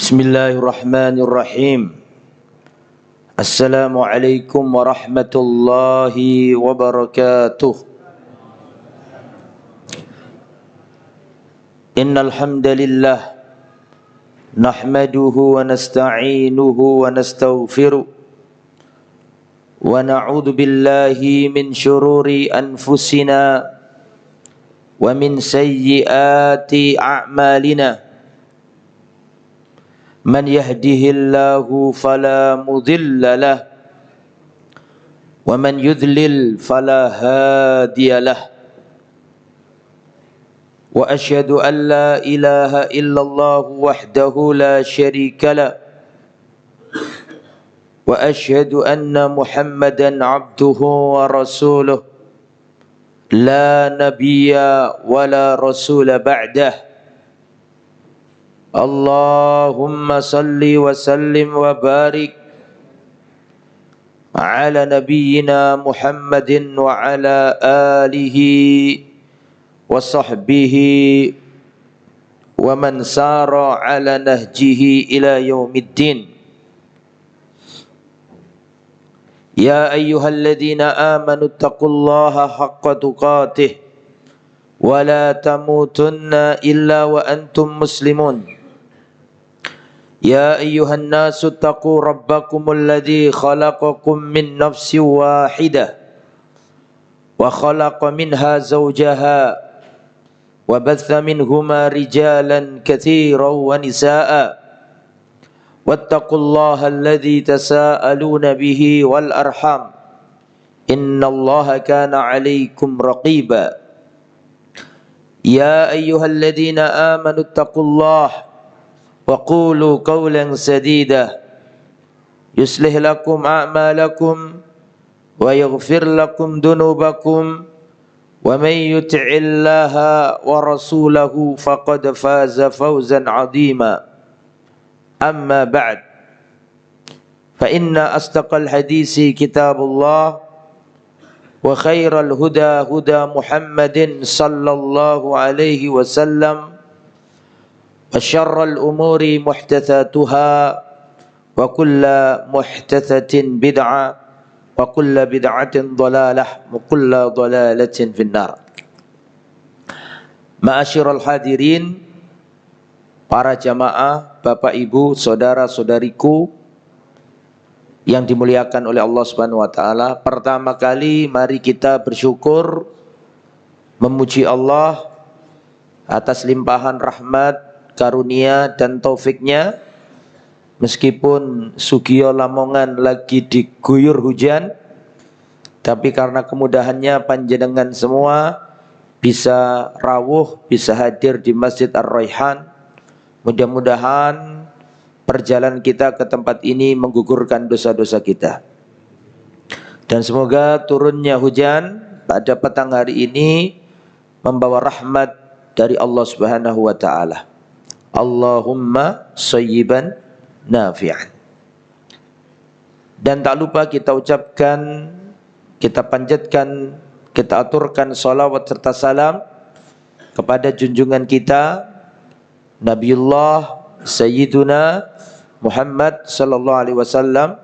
Bismillahirrahmanirrahim. Assalamualaikum warahmatullahi wabarakatuh. Innal hamdalillah nahmaduhu wa nasta'inuhu wa nastaghfiruh wa na'udzu billahi min syururi anfusina wa min sayyiati a'malina. Man yahdihillahu fala mudilla lah wa man yudlil fala hadiya lah. Wa asyhadu an la ilaha illallah wahdahu la syarika lah wa asyhadu anna Muhammadan abduhu wa rasuluh la nabiyya wa la rasula ba'dah. Allahumma salli wa sallim wa barik ala nabiyyina Muhammadin wa ala alihi wa sahbihi wa man sara ala nahjihi ila yaumiddin. Ya ayyuhalladzina amanu taqullaha haqqa tuqatih wa la tamutunna illa wa antum muslimun. Ya ayyuhan nasu taqu rabbakumul ladzi khalaqakum min nafsin wahidah wa khalaqa minha zawjaha wa batha minhuma rijalan katsiran wa nisaa'a wattaqullaha alladzi tasaaluna bihi wal arham innallaha kana 'alaikum raqiba. Ya ayyuhalladzina amanu taqullaha wa qulu qawlan sadida yuslih lakum a'malakum wa yaghfir lakum dunubakum wa may yuti'illaha wa rasulahu faqad faza fawzan 'azima. Amma ba'd, fa inna astaqal hadisi kitabullah wa khairal huda huda Muhammadin sallallahu alaihi wasallam wa syarral umuri muhdatsatuha wa kullu muhdatsatin bid'ah wa kullu bid'atin dhalalah wa kullu dhalalatin finnar. Ma'asyiral hadirin, para jamaah, Bapak Ibu, saudara-saudariku yang dimuliakan oleh Allah Subhanahu wa taala. Pertama kali mari kita bersyukur memuji Allah atas limpahan rahmat, karunia dan taufiknya. Meskipun Sugiyo Lamongan lagi diguyur hujan, tapi karena kemudahannya panjenengan semua bisa rawuh, bisa hadir di Masjid Ar-Raihan. Mudah-mudahan perjalanan kita ke tempat ini menggugurkan dosa-dosa kita. Dan semoga turunnya hujan pada petang hari ini membawa rahmat dari Allah Subhanahu wa taala. Allahumma sayyiban nafi'an. Dan tak lupa kita ucapkan, kita panjatkan, kita aturkan salawat serta salam kepada junjungan kita Nabiullah Sayyiduna Muhammad sallallahu alaihi wasallam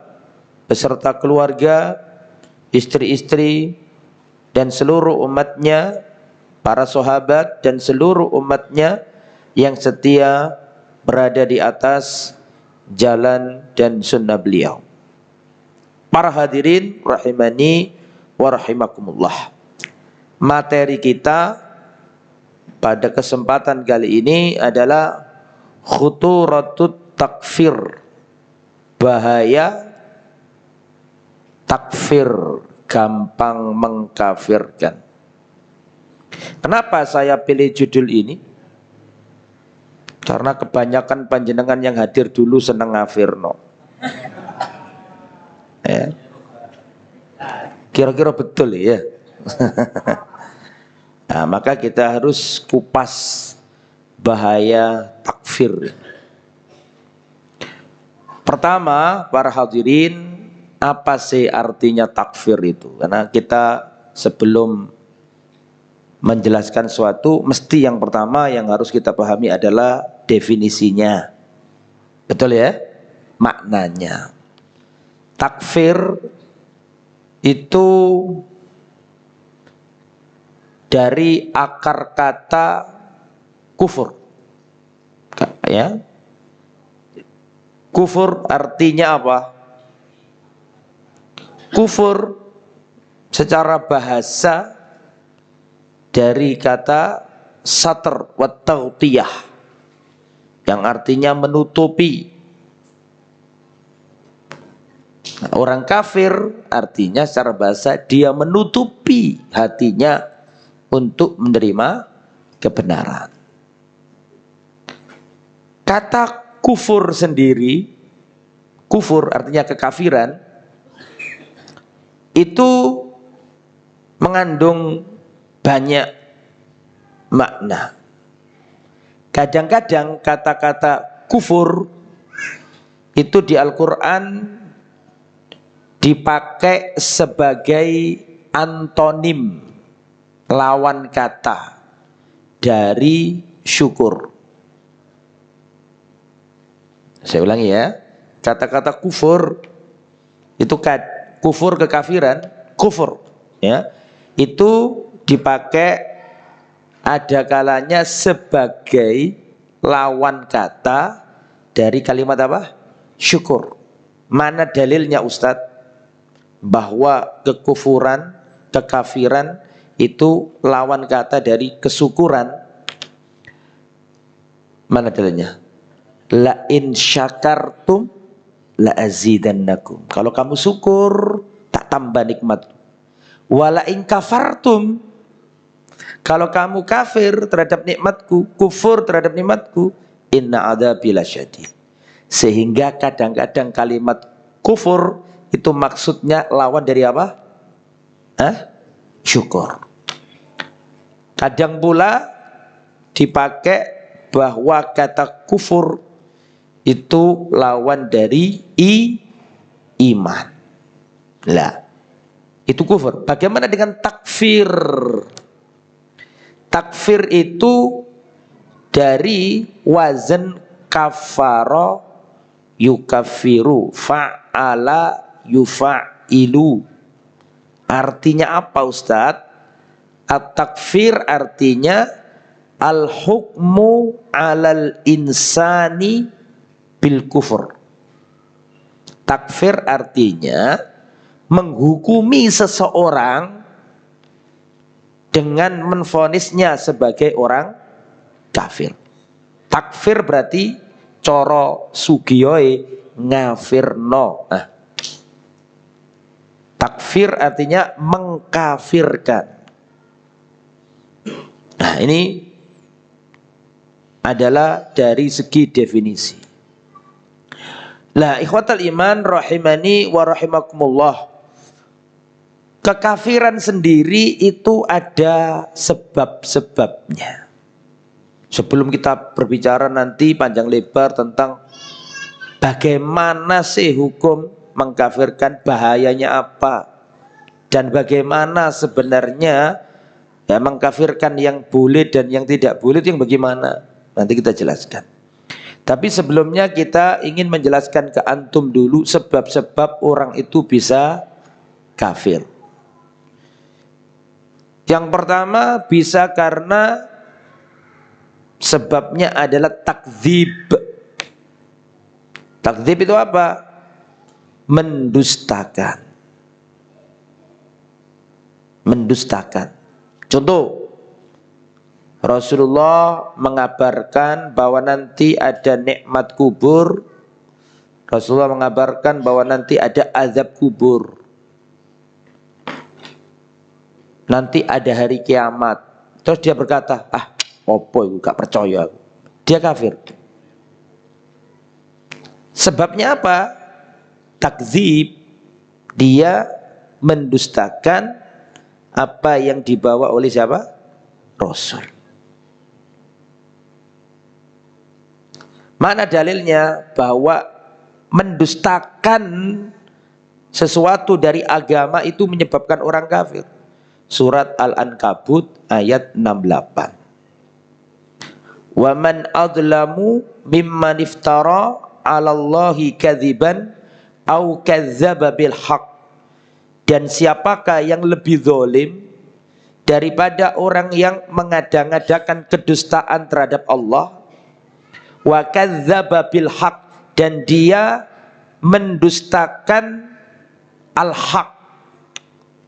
beserta keluarga, istri-istri dan seluruh umatnya, para sahabat dan seluruh umatnya yang setia berada di atas jalan dan sunnah beliau. Para hadirin rahimani wa rahimakumullah. Materi kita pada kesempatan kali ini adalah khuturatut takfir, bahaya takfir, gampang mengkafirkan. Kenapa saya pilih judul ini? Karena kebanyakan panjenengan yang hadir dulu seneng ngafirno. Ya. Kira-kira betul ya. Nah, maka kita harus kupas bahaya takfir. Pertama, para hadirin, apa sih artinya takfir itu? Karena kita sebelum menjelaskan suatu, mesti yang pertama yang harus kita pahami adalah definisinya. Betul ya? Maknanya. Takfir itu dari akar kata kufur. Ya. Kufur artinya apa? Kufur secara bahasa dari kata satr wa taghtiyah yang artinya menutupi. Nah, orang kafir artinya secara bahasa dia menutupi hatinya untuk menerima kebenaran. Kata kufur sendiri, kufur artinya kekafiran, itu mengandung banyak makna. Kadang-kadang kata-kata kufur itu di Al-Quran dipakai sebagai antonim, lawan kata dari syukur. Saya ulangi ya, kata-kata kufur itu kufur kekafiran, kufur ya, itu dipakai ada kalanya sebagai lawan kata dari kalimat apa? Syukur. Mana dalilnya Ustadz bahwa kekufuran, kekafiran itu lawan kata dari kesyukuran? Mana dalilnya? La in syakartum la azidannakum. Kalau kamu syukur tak tambah nikmat. Wala in kafartum, kalau kamu kafir terhadap nikmatku, kufur terhadap nikmatku, inna adzabi lasyadid. Sehingga kadang-kadang kalimat kufur itu maksudnya lawan dari apa? Syukur. Kadang pula dipakai bahwa kata kufur itu lawan dari iman. Lah, itu kufur. Bagaimana dengan takfir? Takfir itu dari wazan kafara yukafiru, fa'ala yufa'ilu. Artinya apa Ustadz? At-takfir artinya al-hukmu alal insani bil kufur. Takfir artinya menghukumi seseorang dengan menvonisnya sebagai orang kafir. Takfir berarti coro sugiyoe ngafirno. Nah, takfir artinya mengkafirkan. Nah, ini adalah dari segi definisi. Lah, ikhwatal iman rahimani wa rahimakumullah. Kekafiran sendiri itu ada sebab-sebabnya. Sebelum kita berbicara nanti panjang lebar tentang bagaimana sih hukum mengkafirkan, bahayanya apa, dan bagaimana sebenarnya ya mengkafirkan yang boleh dan yang tidak boleh itu yang bagaimana, nanti kita jelaskan. Tapi sebelumnya kita ingin menjelaskan ke antum dulu sebab-sebab orang itu bisa kafir. Yang pertama bisa karena sebabnya adalah takdzib. Takdzib itu apa? Mendustakan. Mendustakan. Contoh, Rasulullah mengabarkan bahwa nanti ada nikmat kubur. Rasulullah mengabarkan bahwa nanti ada azab kubur. Nanti ada hari kiamat. Terus dia berkata, opo itu gak percaya. Dia kafir. Sebabnya apa? Takdzib. Dia mendustakan apa yang dibawa oleh siapa? Rasul. Mana dalilnya bahwa mendustakan sesuatu dari agama itu menyebabkan orang kafir? Surat Al-Ankabut ayat 68. Wa man adlamu mimman iftara 'alallahi kadziban au kadzdzaba bil haqq. Dan siapakah yang lebih zalim daripada orang yang mengada-ngadakan kedustaan terhadap Allah, wa kadzdzaba bil haqq, dan dia mendustakan al-haq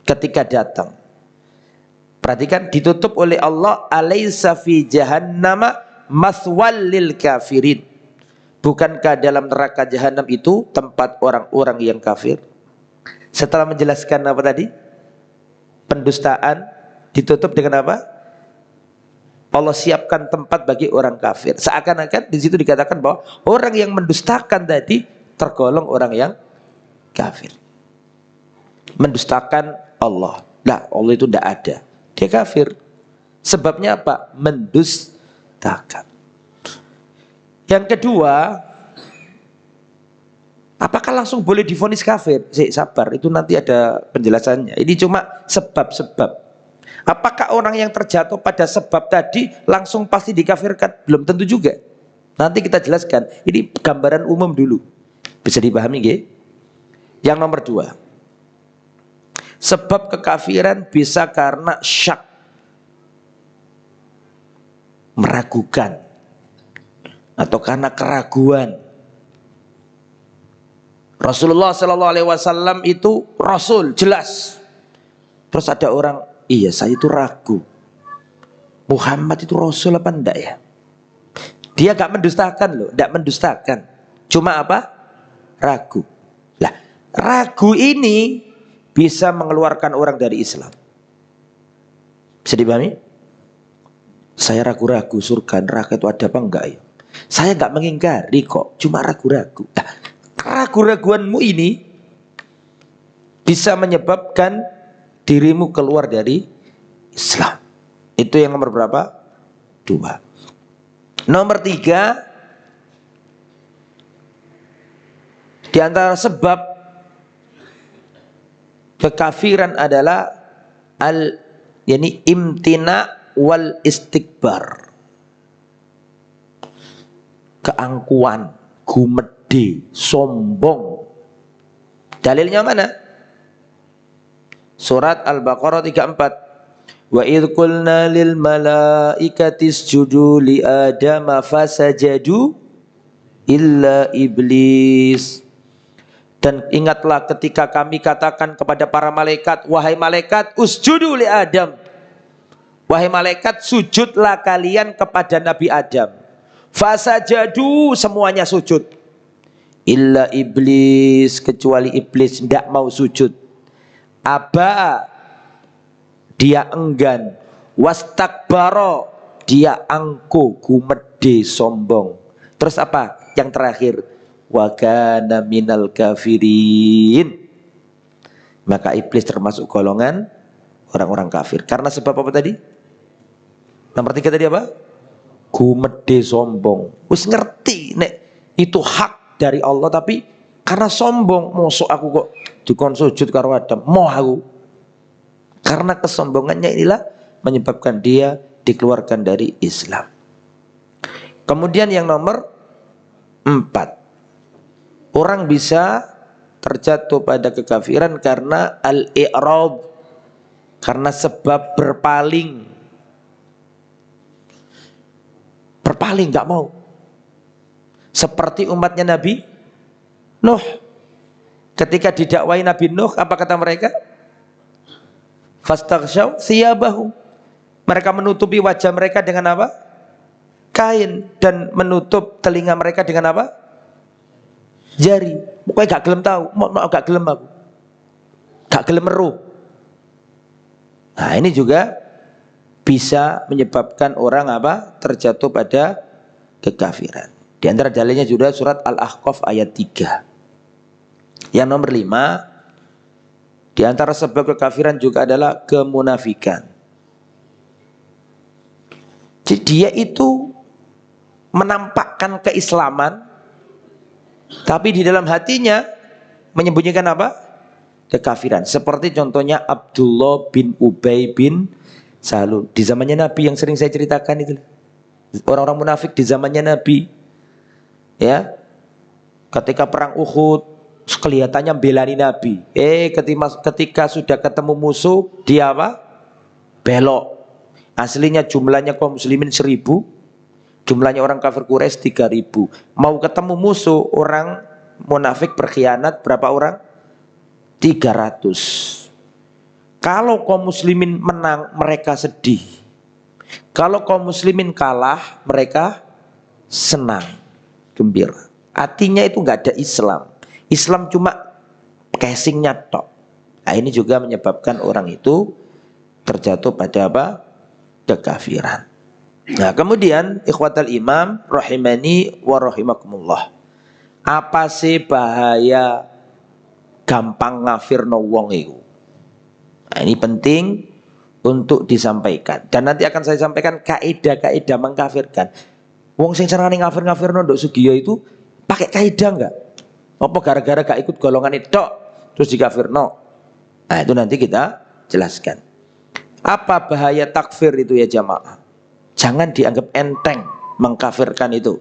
ketika datang. Perhatikan, ditutup oleh Allah, alaysa fi jahannama mathwal lil kafirin. Bukankah dalam neraka jahanam itu tempat orang-orang yang kafir? Setelah menjelaskan apa tadi? Pendustaan, ditutup dengan apa? Allah siapkan tempat bagi orang kafir. Seakan-akan di situ dikatakan bahwa orang yang mendustakan tadi tergolong orang yang kafir. Mendustakan Allah. Nah, Allah itu tidak ada. Dia kafir. Sebabnya apa? Mendustakan. Yang kedua, apakah langsung boleh divonis kafir? Sabar, itu nanti ada penjelasannya. Ini cuma sebab-sebab. Apakah orang yang terjatuh pada sebab tadi langsung pasti dikafirkan? Belum tentu juga. Nanti kita jelaskan. Ini gambaran umum dulu. Bisa dipahami nggih? Yang nomor dua, sebab kekafiran bisa karena syak, meragukan, atau karena keraguan. Rasulullah Shallallahu Alaihi Wasallam itu Rasul jelas. Terus ada orang, iya saya itu ragu, Muhammad itu Rasul apa enggak ya? Dia gak mendustakan loh, enggak mendustakan. Cuma apa? Ragu. Lah, ragu ini bisa mengeluarkan orang dari Islam. Bisa dipahami? Saya ragu-ragu surga neraka itu ada apa enggak ya? Saya enggak mengingkari kok, cuma ragu-ragu. Nah, keraguan-raguanmu ini bisa menyebabkan dirimu keluar dari Islam. Itu yang nomor berapa? 2. Nomor 3, di antara sebab kekafiran adalah yani imtina wal istikbar, keangkuhan, gumede, sombong. Dalilnya mana? Surat Al-Baqarah 34. Wa idh qulna lil malaikati isjudu li adama fasajadu illa iblis. Dan ingatlah ketika kami katakan kepada para malaikat, wahai malaikat, usjudu li Adam. Wahai malaikat, sujudlah kalian kepada Nabi Adam. Fasajadu, semuanya sujud. Illa iblis, kecuali iblis tidak mau sujud. Aba, dia enggan. Wastakbaro, dia angkuh, gumede, sombong. Terus apa? Yang terakhir, wa kana minal kafirin. Maka iblis termasuk golongan orang-orang kafir. Karena sebab apa tadi? Nomor 3 tadi apa? Gumede, sombong. Wis ngerti nek itu hak dari Allah, tapi karena sombong, mosok aku kok dikon sujud karo Adam, mau aku. Karena kesombongannya inilah menyebabkan dia dikeluarkan dari Islam. Kemudian yang nomor 4, orang bisa terjatuh pada kekafiran karena al-i'rad, karena sebab berpaling. Berpaling, gak mau. Seperti umatnya Nabi Nuh. Ketika didakwai Nabi Nuh, apa kata mereka? Fastaghshaw thiyabahum. Mereka menutupi wajah mereka dengan apa? Kain. Dan menutup telinga mereka dengan apa? Jari. Pokoknya gak gelem tahu, gak gelem aku, gak gelem meruh. Nah, ini juga bisa menyebabkan orang apa? Terjatuh pada kekafiran. Di antara dalilnya juga surat Al-Ahqaf ayat 3. Yang nomor 5, di antara sebab kekafiran juga adalah kemunafikan. Jadi dia itu menampakkan keislaman, tapi di dalam hatinya menyembunyikan apa? Kekafiran. Seperti contohnya Abdullah bin Ubay bin Salul. Di zamannya Nabi yang sering saya ceritakan itu. Orang-orang munafik di zamannya Nabi. Ya. Ketika perang Uhud kelihatannya belani Nabi. Ketika sudah ketemu musuh dia apa? Belok. Aslinya jumlahnya kaum muslimin 1000, jumlahnya orang kafir Quraisy 3000. Mau ketemu musuh orang munafik berkhianat berapa orang? 300. Kalau kaum muslimin menang mereka sedih. Kalau kaum muslimin kalah mereka senang, gembira. Artinya itu nggak ada Islam. Islam cuma casingnya tok. Nah, ini juga menyebabkan orang itu terjatuh pada apa? Kekafiran. Nah, kemudian ikhwatal imam rahimani wa rahimakumullah. Apa sih bahaya gampang ngafirno wong iku? Nah, ini penting untuk disampaikan. Dan nanti akan saya sampaikan kaidah-kaidah mengkafirkan. Wong sing carane ngafir-ngafirno nduk Sugiyo itu pakai kaidah enggak? Apa gara-gara gak ikut golongan itu terus dikafirno? Nah, itu nanti kita jelaskan. Apa bahaya takfir itu ya jamaah? Jangan dianggap enteng mengkafirkan itu.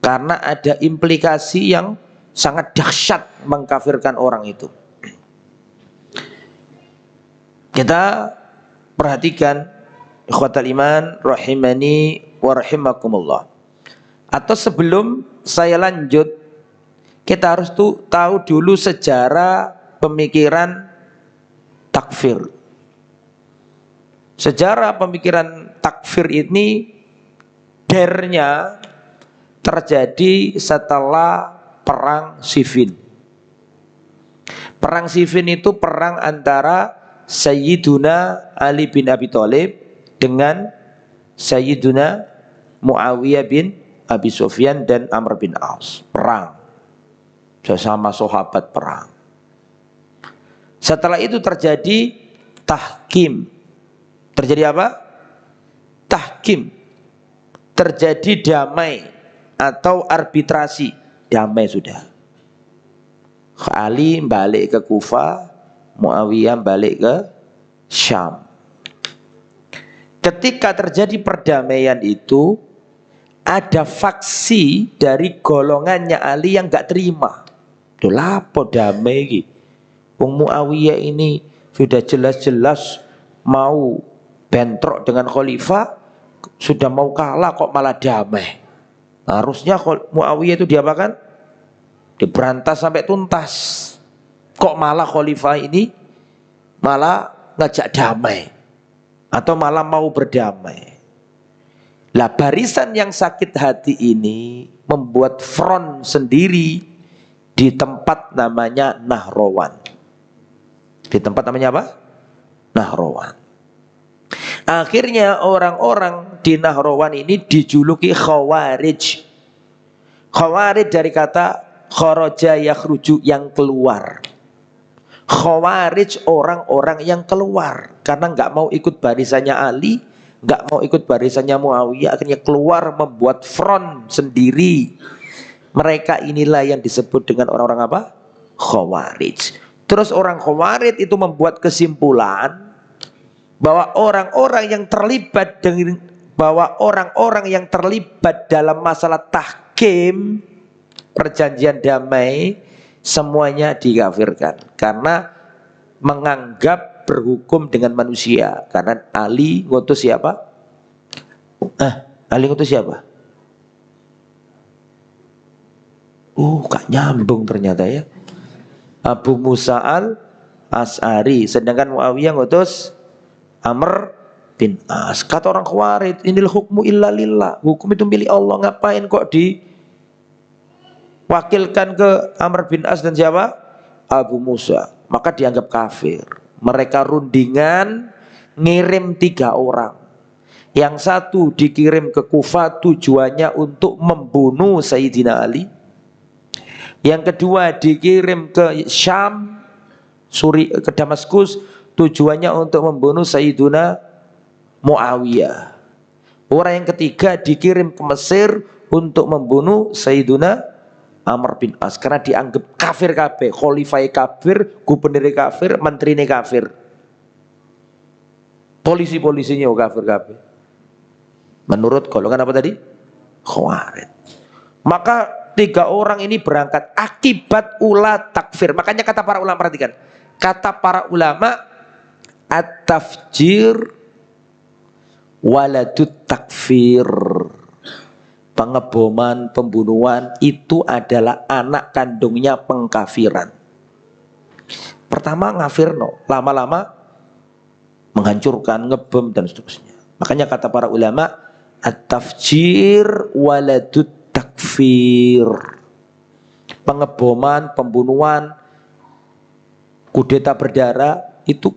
Karena ada implikasi yang sangat dahsyat mengkafirkan orang itu. Kita perhatikan ikhwatal iman rahimani wa rahimakumullah. Atau sebelum saya lanjut, kita harus tahu dulu sejarah pemikiran takfir. Sejarah pemikiran takfir ini dernya terjadi setelah perang Siffin. Perang Siffin itu perang antara Sayyiduna Ali bin Abi Thalib dengan Sayyiduna Muawiyah bin Abi Sufyan dan Amr bin Aus. Perang sesama sahabat perang. Setelah itu terjadi tahkim. Terjadi apa? Tahkim. Terjadi damai atau arbitrasi. Damai sudah. Ali balik ke Kufah, Muawiyah balik ke Syam. Ketika terjadi perdamaian itu, ada faksi dari golongannya Ali yang gak terima. Duh lapo damai iki. Wong Muawiyah ini sudah jelas-jelas mau bentrok dengan khalifah, sudah mau kalah kok malah damai. Harusnya Muawiyah itu diapakan? Diberantas sampai tuntas. Kok malah khalifah ini malah ngajak damai atau malah mau berdamai. Lah barisan yang sakit hati ini membuat front sendiri di tempat namanya Nahrawan. Di tempat namanya apa? Nahrawan. Akhirnya orang-orang di Nahrawan ini dijuluki Khawarij. Khawarij dari kata kharaja yakhruju, yang keluar. Khawarij orang-orang yang keluar karena nggak mau ikut barisannya Ali, nggak mau ikut barisannya Muawiyah, akhirnya keluar membuat front sendiri. Mereka inilah yang disebut dengan orang-orang apa? Khawarij. Terus orang Khawarij itu membuat kesimpulan bahwa orang-orang yang terlibat dalam masalah tahkim, perjanjian damai, semuanya dikafirkan karena menganggap berhukum dengan manusia. Karena Ali ngutus siapa? Ali ngutus siapa? Gak nyambung ternyata ya. Abu Musa al-As'ari. Sedangkan Muawiyah ngutus Amr bin As. Kata orang Khawarij, inil hukmu illa lillah. Hukum itu milik Allah. Ngapain kok diwakilkan ke Amr bin As dan siapa? Abu Musa. Maka dianggap kafir. Mereka rundingan ngirim 3 orang. Yang satu dikirim ke Kufah tujuannya untuk membunuh Sayyidina Ali. Yang kedua dikirim ke Syam, ke Damaskus, tujuannya untuk membunuh Sayyiduna Muawiyah. Orang yang ketiga dikirim ke Mesir untuk membunuh Sayyiduna Amr bin As karena dianggap kafir kabeh, khalifah kafir, gubernur kafir, menteri kafir, polisi-polisinya kafir kabeh. Menurut golongan apa tadi? Khawarij. Maka 3 orang ini berangkat akibat ulah takfir. Makanya kata para ulama, perhatikan. Kata para ulama, at-tafjir waladut takfir. Pengeboman, pembunuhan itu adalah anak kandungnya pengkafiran. Pertama ngafirno, lama-lama menghancurkan, ngebom dan seterusnya. Makanya kata para ulama, at-tafjir waladut takfir. Pengeboman, pembunuhan, kudeta berdarah itu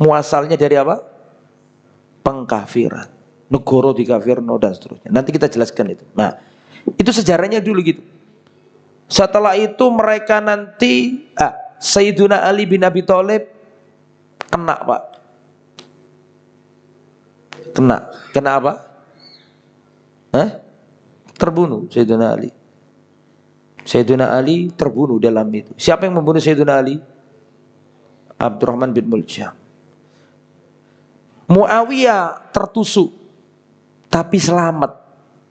muasalnya dari apa? Pengkafiran. Negoro dikafirno dan seterusnya. Nanti kita jelaskan itu. Nah, itu sejarahnya dulu gitu. Setelah itu mereka nanti Sayyiduna Ali bin Abi Thalib kena, Pak. Kena apa? Terbunuh Sayyiduna Ali. Sayyiduna Ali terbunuh dalam itu. Siapa yang membunuh Sayyiduna Ali? Abdurrahman bin Muljam. Muawiyah tertusuk, tapi selamat,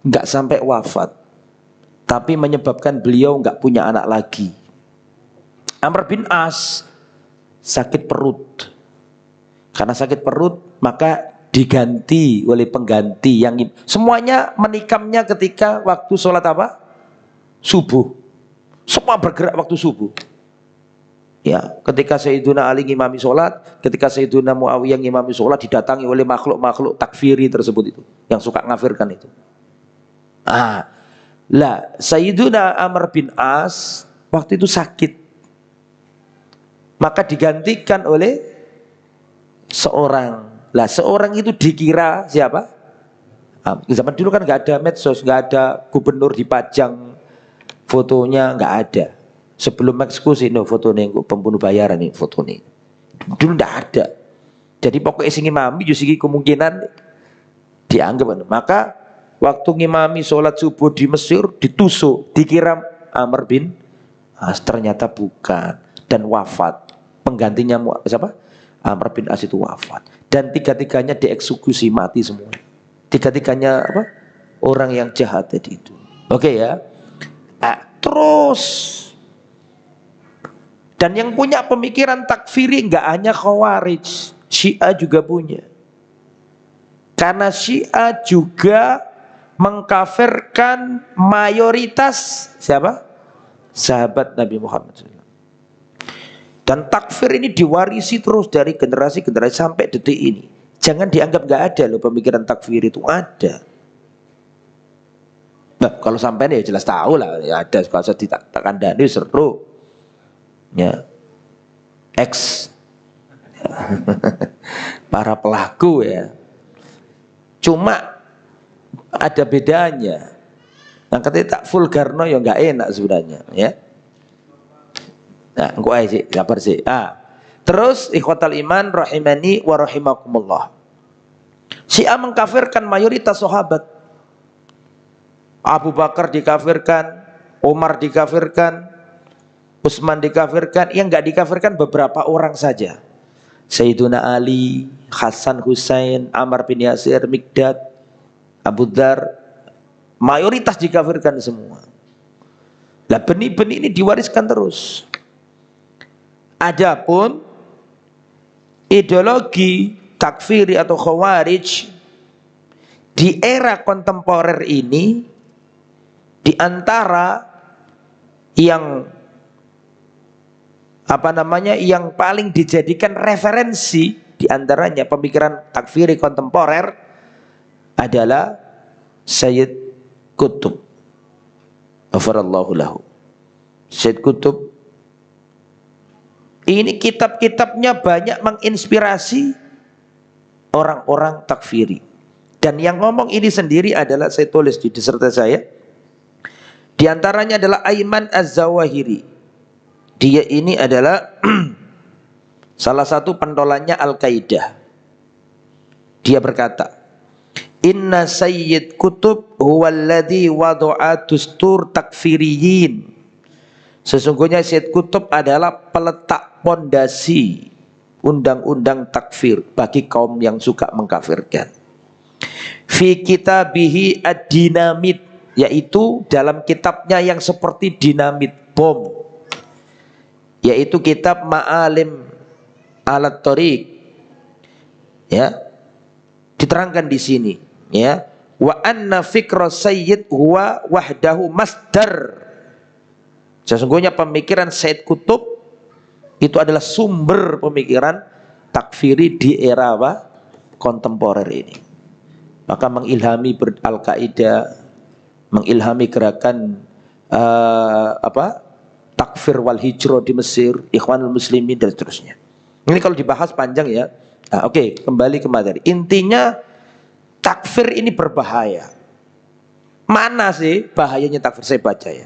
nggak sampai wafat, tapi menyebabkan beliau nggak punya anak lagi. Amr bin As sakit perut. Karena sakit perut, maka diganti oleh pengganti yang semuanya menikamnya ketika waktu sholat apa? Subuh. Semua bergerak waktu subuh. Ya, ketika Sayyiduna Ali ngimami sholat, ketika Sayyiduna Muawiyah ngimami sholat, didatangi oleh makhluk-makhluk takfiri tersebut itu, yang suka ngafirkan itu. Sayyiduna Amr bin As waktu itu sakit, maka digantikan oleh seorang. Seorang itu dikira siapa? Zaman dulu kan nggak ada medsos, nggak ada gubernur dipajang fotonya, nggak ada. Sebelum eksekusi foto nih pembunuh bayaran nih foto nih. Dulu nggak ada. Jadi pokoknya sing ngimami justru kemungkinan dianggap. Maka waktu ngimami sholat subuh di Mesir ditusuk, dikira Amr bin As, ternyata bukan, dan wafat. Penggantinya siapa? Amr bin As itu wafat. Dan tiga-tiganya dieksekusi, mati semua. Tiga-tiganya apa? Orang yang jahat tadi itu. Oke ya. Terus, dan yang punya pemikiran takfiri nggak hanya Khawarij, Syiah juga punya. Karena Syiah juga mengkafirkan mayoritas siapa? Sahabat Nabi Muhammad SAW. Dan takfir ini diwarisi terus dari generasi ke generasi sampai detik ini. Jangan dianggap nggak ada loh pemikiran takfir itu, ada. Nah, kalau sampai ya jelas tahu lah, ya ada. Kalau saya ditakkan Dani seru. Ya, para pelaku ya. Cuma ada bedanya. Yang katanya tak vulgarno ya nggak enak sebenarnya, ya. Nah, engko ae sih, sabar sih. Terus ikhwatal iman rahimani wa rahimakumullah. Syiah mengkafirkan mayoritas sahabat. Abu Bakar dikafirkan, Umar dikafirkan, Utsman dikafirkan, yang enggak dikafirkan beberapa orang saja. Sayyiduna Ali, Hasan Husain, Ammar bin Yasir, Mikdad, Abu Dzar, mayoritas dikafirkan semua. Lah benih-benih ini diwariskan terus. Adapun ideologi takfiri atau khawarij di era kontemporer ini, di antara yang yang paling dijadikan referensi di antaranya pemikiran takfiri kontemporer adalah Sayyid Qutb. Ghafarallahu lahu. Sayyid Qutb ini kitab-kitabnya banyak menginspirasi orang-orang takfiri. Dan yang ngomong ini sendiri adalah, saya tulis di disertasi saya, di antaranya adalah Ayman Az-Zawahiri. Dia ini adalah salah satu pentolannya Al-Qaeda. Dia berkata, Inna Sayyid Qutb huwalladhi wadu'a dustur takfiriyin. Sesungguhnya Sayyid Qutb adalah peletak pondasi undang-undang takfir bagi kaum yang suka mengkafirkan. Fi kitabihi ad-dinamit, yaitu dalam kitabnya yang seperti dinamit bom, yaitu kitab Ma'alim Alat Thoriq, ya, diterangkan di sini, ya, wa anna fikra sayyid huwa wahdahu masdar. Sesungguhnya pemikiran Sayyid Qutb itu adalah sumber pemikiran takfiri di era apa? Kontemporer ini. Maka mengilhami Al-Qaeda, mengilhami gerakan takfir wal hijrah di Mesir, Ikhwanul Muslimin dan seterusnya. Ini kalau dibahas panjang ya. Nah, oke, kembali ke materi. Intinya takfir ini berbahaya. Mana sih bahayanya takfir? Saya baca ya.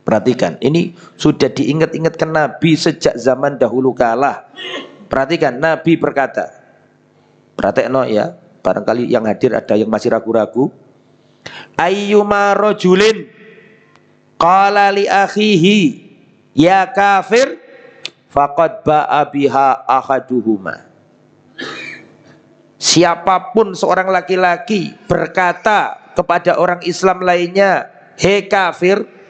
Perhatikan, ini sudah diingat-ingatkan Nabi sejak zaman dahulu kala. Perhatikan, Nabi berkata, perhatikan ya, barangkali yang hadir ada yang masih ragu-ragu. Ayyuma rajulin qala li akhihi ya kafir faqad ba'a biha ahaduhuma. Siapapun seorang laki-laki berkata kepada orang Islam lainnya, "Hei kafir,"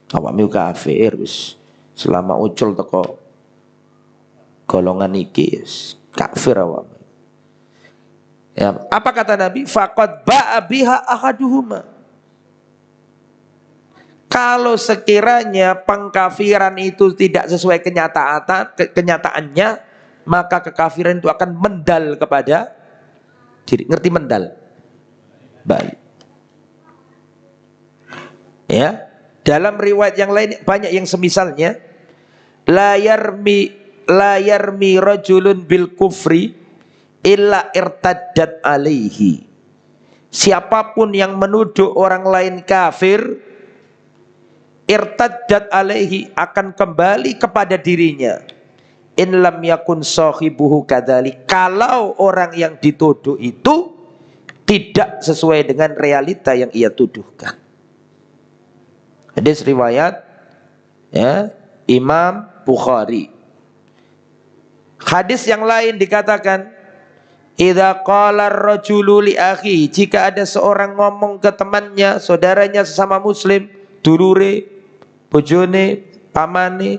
awakmu kafir wis, selama ucul teko golongan iki kafir awakmu. Ya, apa kata Nabi? Faqad ba'a biha ahaduhuma. Kalau sekiranya pengkafiran itu tidak sesuai kenyataannya, maka kekafiran itu akan mendal kepada diri. Ngerti mendal? Balik. Ya. Dalam riwayat yang lain banyak yang semisalnya, la yarmi rajulun bil kufri illa irtaddat alaihi. Siapapun yang menuduh orang lain kafir, irtaddat alaihi, akan kembali kepada dirinya. In lam yakun sahibuhu kadzalik, kalau orang yang dituduh itu tidak sesuai dengan realita yang ia tuduhkan. Hadis riwayat ya, Imam Bukhari. Hadis yang lain dikatakan, idza qala ar-rajulu li akhi, jika ada seorang ngomong ke temannya, saudaranya sesama muslim, dulure, bojone, pamane,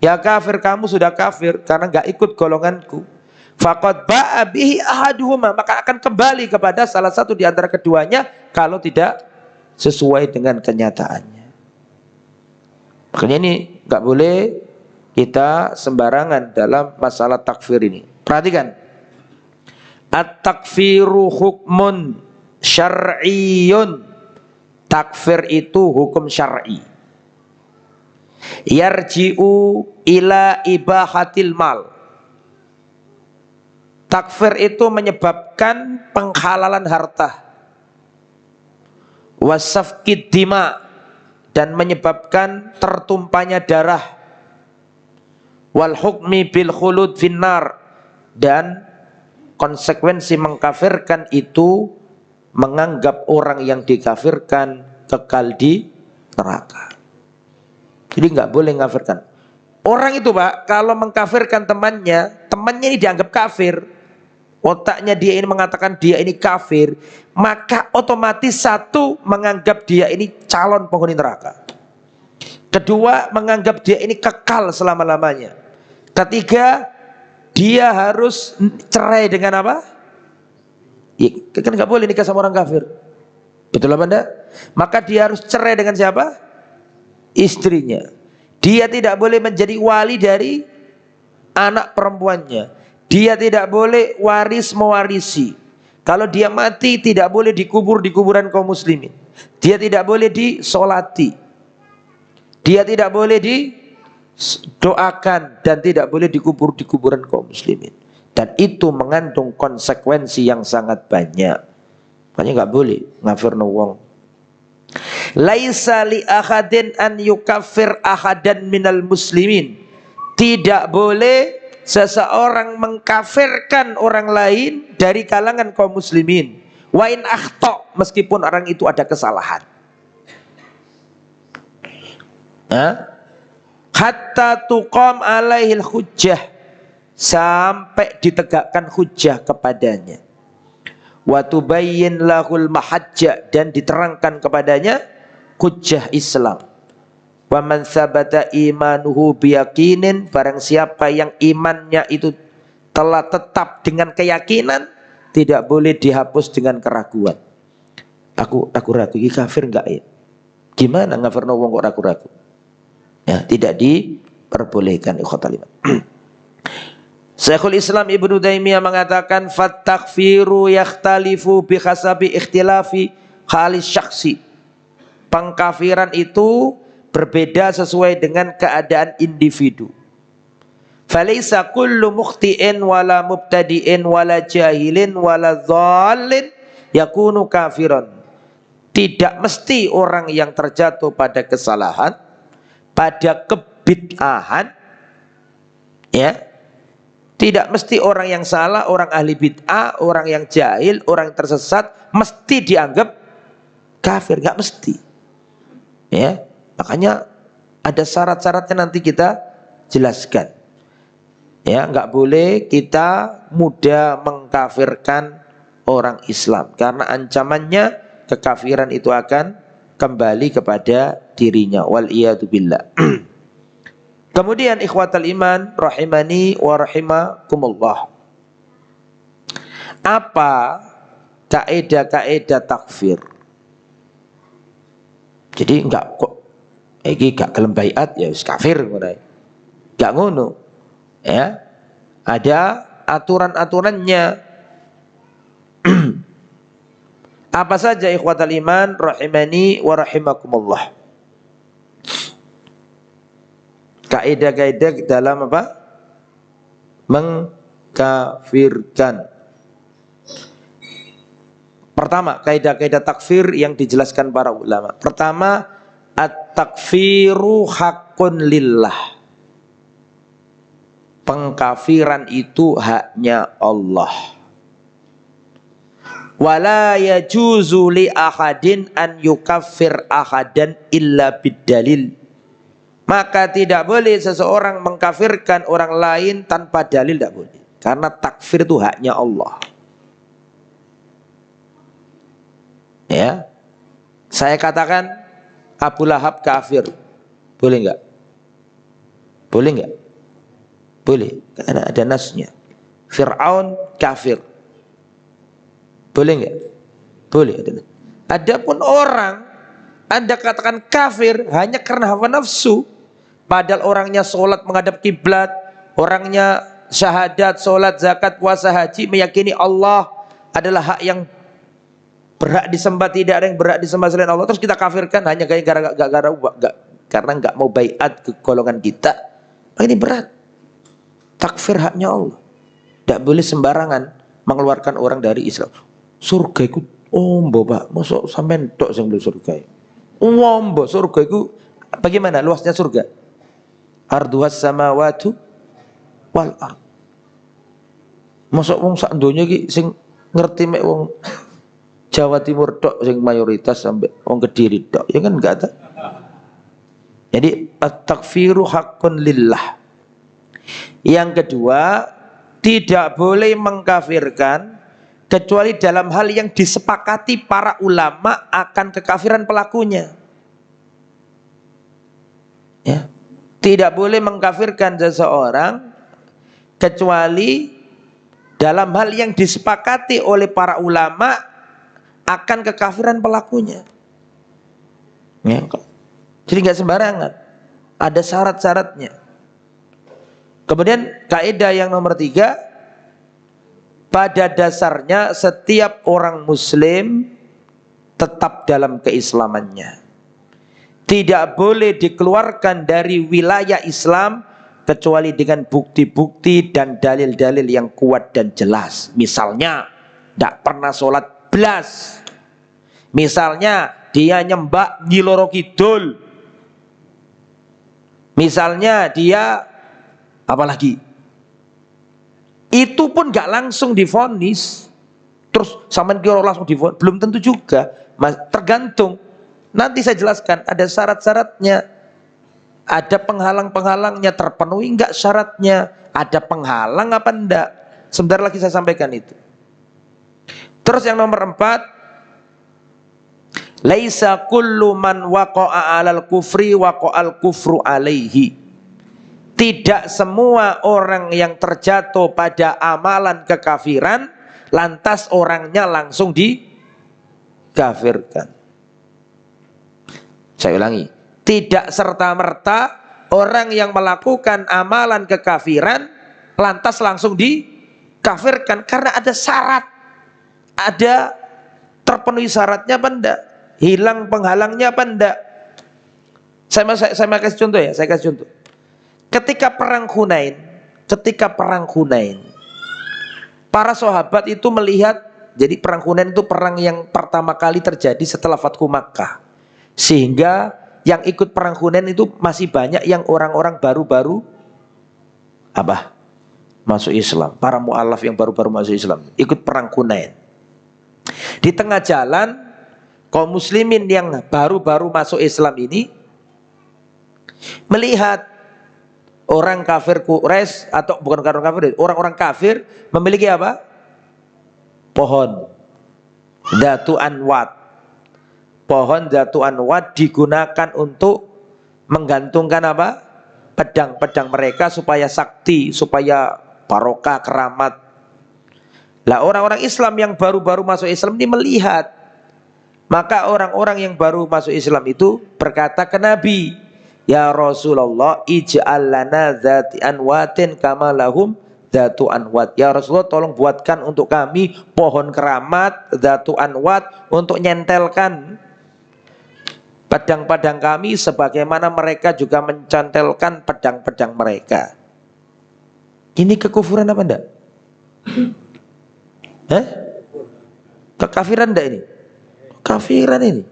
ya kafir, kamu sudah kafir karena enggak ikut golonganku. Faqad ba'a bihi ahaduhuma, maka akan kembali kepada salah satu di antara keduanya kalau tidak sesuai dengan kenyataannya. Makanya ini nggak boleh kita sembarangan dalam masalah takfir ini. Perhatikan, at-takfiru hukmun syar'iyyun. Takfir itu hukum syar'i. Yarji'u ila ibahatil mal. Takfir itu menyebabkan penghalalan harta, wasafkid dima, dan menyebabkan tertumpahnya darah, wal hukmi bil khulud finnar, dan konsekuensi mengkafirkan itu menganggap orang yang dikafirkan kekal di neraka. Jadi nggak boleh mengkafirkan orang itu, Pak. Kalau mengkafirkan temannya ini dianggap kafir, otaknya dia ini mengatakan dia ini kafir, maka otomatis satu, menganggap dia ini calon penghuni neraka. Kedua, menganggap dia ini kekal selama-lamanya. Ketiga, dia harus cerai dengan apa? Ya, kan nggak boleh nikah sama orang kafir. Betul apa enggak? Maka dia harus cerai dengan siapa? Istrinya. Dia tidak boleh menjadi wali dari anak perempuannya. Dia tidak boleh mewarisi. Kalau dia mati tidak boleh dikubur di kuburan kaum muslimin. Dia tidak boleh disolati. Dia tidak boleh didoakan dan tidak boleh dikubur di kuburan kaum muslimin. Dan itu mengandung konsekuensi yang sangat banyak. Makanya nggak boleh ngafirno wong. Laisa li ahadin an yukaffir ahadan minal muslimin. Tidak boleh seseorang mengkafirkan orang lain dari kalangan kaum muslimin. Wa in akhta, meskipun orang itu ada kesalahan. Hatta tuqam alaihil hujjah, sampai ditegakkan hujjah kepadanya. wa tubayyin lahul mahajja, dan diterangkan kepadanya hujjah Islam. Wa man sabata imanuhu biyaqinin, barang siapa yang imannya itu telah tetap dengan keyakinan, tidak boleh dihapus dengan keraguan. Aku ragu, ini kafir enggak ya? Gimana ngafirno wong kok ragu-ragu? Ya, tidak diperbolehkan ikhwatal iman. Syekhul Islam Ibnu Taimiyah mengatakan fatakfiru yakhtalifu bihasabi ikhtilafi halis syakhsi. Pengkafiran itu berbeda sesuai dengan keadaan individu. Falaisa kullu mukhti'in wala mubtadi'in wala jahilin wala dhallin yakunu kafiran. Tidak mesti orang yang terjatuh pada kesalahan, pada kebid'ahan, ya, tidak mesti orang yang salah, orang ahli bid'ah, orang yang jahil, orang yang tersesat mesti dianggap kafir, nggak mesti. Ya, makanya ada syarat-syaratnya nanti kita jelaskan. Ya, nggak boleh kita mudah mengkafirkan orang Islam karena ancamannya kekafiran itu akan kembali kepada dirinya. Wal iyadu billah. Kemudian ikhwatal iman rahimani wa rahimakumullah. Apa kaidah-kaidah takfir? Jadi enggak kok iki gak gelem baiat ya wis kafir ngono. Enggak ngono. Ya. Ada aturan-aturannya. Apa saja ikhwatal iman rahimani wa rahimakumullah? Kaidah-kaidah dalam apa? Mengkafirkan. Pertama, kaidah-kaidah takfir yang dijelaskan para ulama. Pertama, at-takfiru haqqun lillah. Pengkafiran itu haknya Allah. Wala yajuzu li ahadin an yukaffir ahadan illa bid-dalil. Maka tidak boleh seseorang mengkafirkan orang lain tanpa dalil, tidak boleh. Karena takfir itu haknya Allah. Ya, saya katakan Abu Lahab kafir, boleh enggak? Boleh enggak? Boleh, karena ada nasnya. Fir'aun kafir, boleh enggak? Boleh. Adapun orang Anda katakan kafir hanya karena hawa nafsu, padahal orangnya sholat menghadap kiblat, orangnya syahadat, sholat, zakat, puasa, haji, meyakini Allah adalah hak yang berhak disembah, tidak ada yang berhak disembah selain Allah, terus kita kafirkan hanya karena nggak mau baiat ke golongan kita. Nah, ini berat. Takfir haknya Allah. Tidak boleh sembarangan mengeluarkan orang dari Islam. Surga itu ombo pak, masuk sampai tok sing surga. Ombo surga itu bagaimana luasnya surga? Arduhas samawatu wal ard. Masuk wong sak donya iki sing ngerti mek wong Jawa Timur tok sing mayoritas sampai wong Kediri tok, ya kan enggak ada. Jadi at-takfiru haqqun lillah. Yang kedua, tidak boleh mengkafirkan kecuali dalam hal yang disepakati para ulama akan kekafiran pelakunya. Ya. Tidak boleh mengkafirkan seseorang kecuali dalam hal yang disepakati oleh para ulama akan kekafiran pelakunya. Ya. Jadi nggak sembarangan, ada syarat-syaratnya. Kemudian kaidah yang nomor 3, pada dasarnya setiap orang muslim tetap dalam keislamannya. Tidak boleh dikeluarkan dari wilayah Islam kecuali dengan bukti-bukti dan dalil-dalil yang kuat dan jelas. Misalnya tidak pernah sholat belas. Misalnya dia nyembah Nyi Loro Kidul. Misalnya dia apalagi itu pun gak langsung divonis. Terus sampean kira langsung divonis, belum tentu juga. Tergantung. Nanti saya jelaskan ada syarat-syaratnya. Ada penghalang-penghalangnya, terpenuhi enggak syaratnya? Ada penghalang apa enggak? Sebentar lagi saya sampaikan itu. Terus yang nomor 4, laisa kullu man waqa'a 'alal kufri waqa'al kufru 'alaihi. Tidak semua orang yang terjatuh pada amalan kekafiran lantas orangnya langsung dikafirkan. Saya ulangi, tidak serta-merta orang yang melakukan amalan kekafiran lantas langsung dikafirkan, karena ada syarat, ada terpenuhi syaratnya apa enggak, hilang penghalangnya apa enggak. Saya kasih contoh ya, saya kasih contoh. Ketika perang Hunain, para sahabat itu melihat, jadi perang Hunain itu perang yang pertama kali terjadi setelah Fathu Makkah, sehingga yang ikut perang Hunain itu masih banyak yang orang-orang baru-baru masuk Islam, para mu'alaf yang baru-baru masuk Islam, ikut perang Hunain. Di tengah jalan, kaum muslimin yang baru-baru masuk Islam ini melihat orang kafir Quraisy, atau bukan orang kafir, orang-orang kafir memiliki apa? Pohon Dzatu Anwat. Pohon Dzatu Anwat digunakan untuk menggantungkan apa? Pedang-pedang mereka supaya sakti, supaya barokah, keramat. Lah orang-orang Islam yang baru-baru masuk Islam ini melihat, maka orang-orang yang baru masuk Islam itu berkata ke Nabi, ya Rasulullah, ij'al lana dzati anwatin kama lahum dzatu anwat. Ya Rasulullah, tolong buatkan untuk kami pohon keramat dzatu anwat untuk nyentelkan pedang-pedang kami sebagaimana mereka juga mencantelkan pedang-pedang mereka. Ini kekufuran apa enggak? Kekafiran enggak ini? Kafiran ini.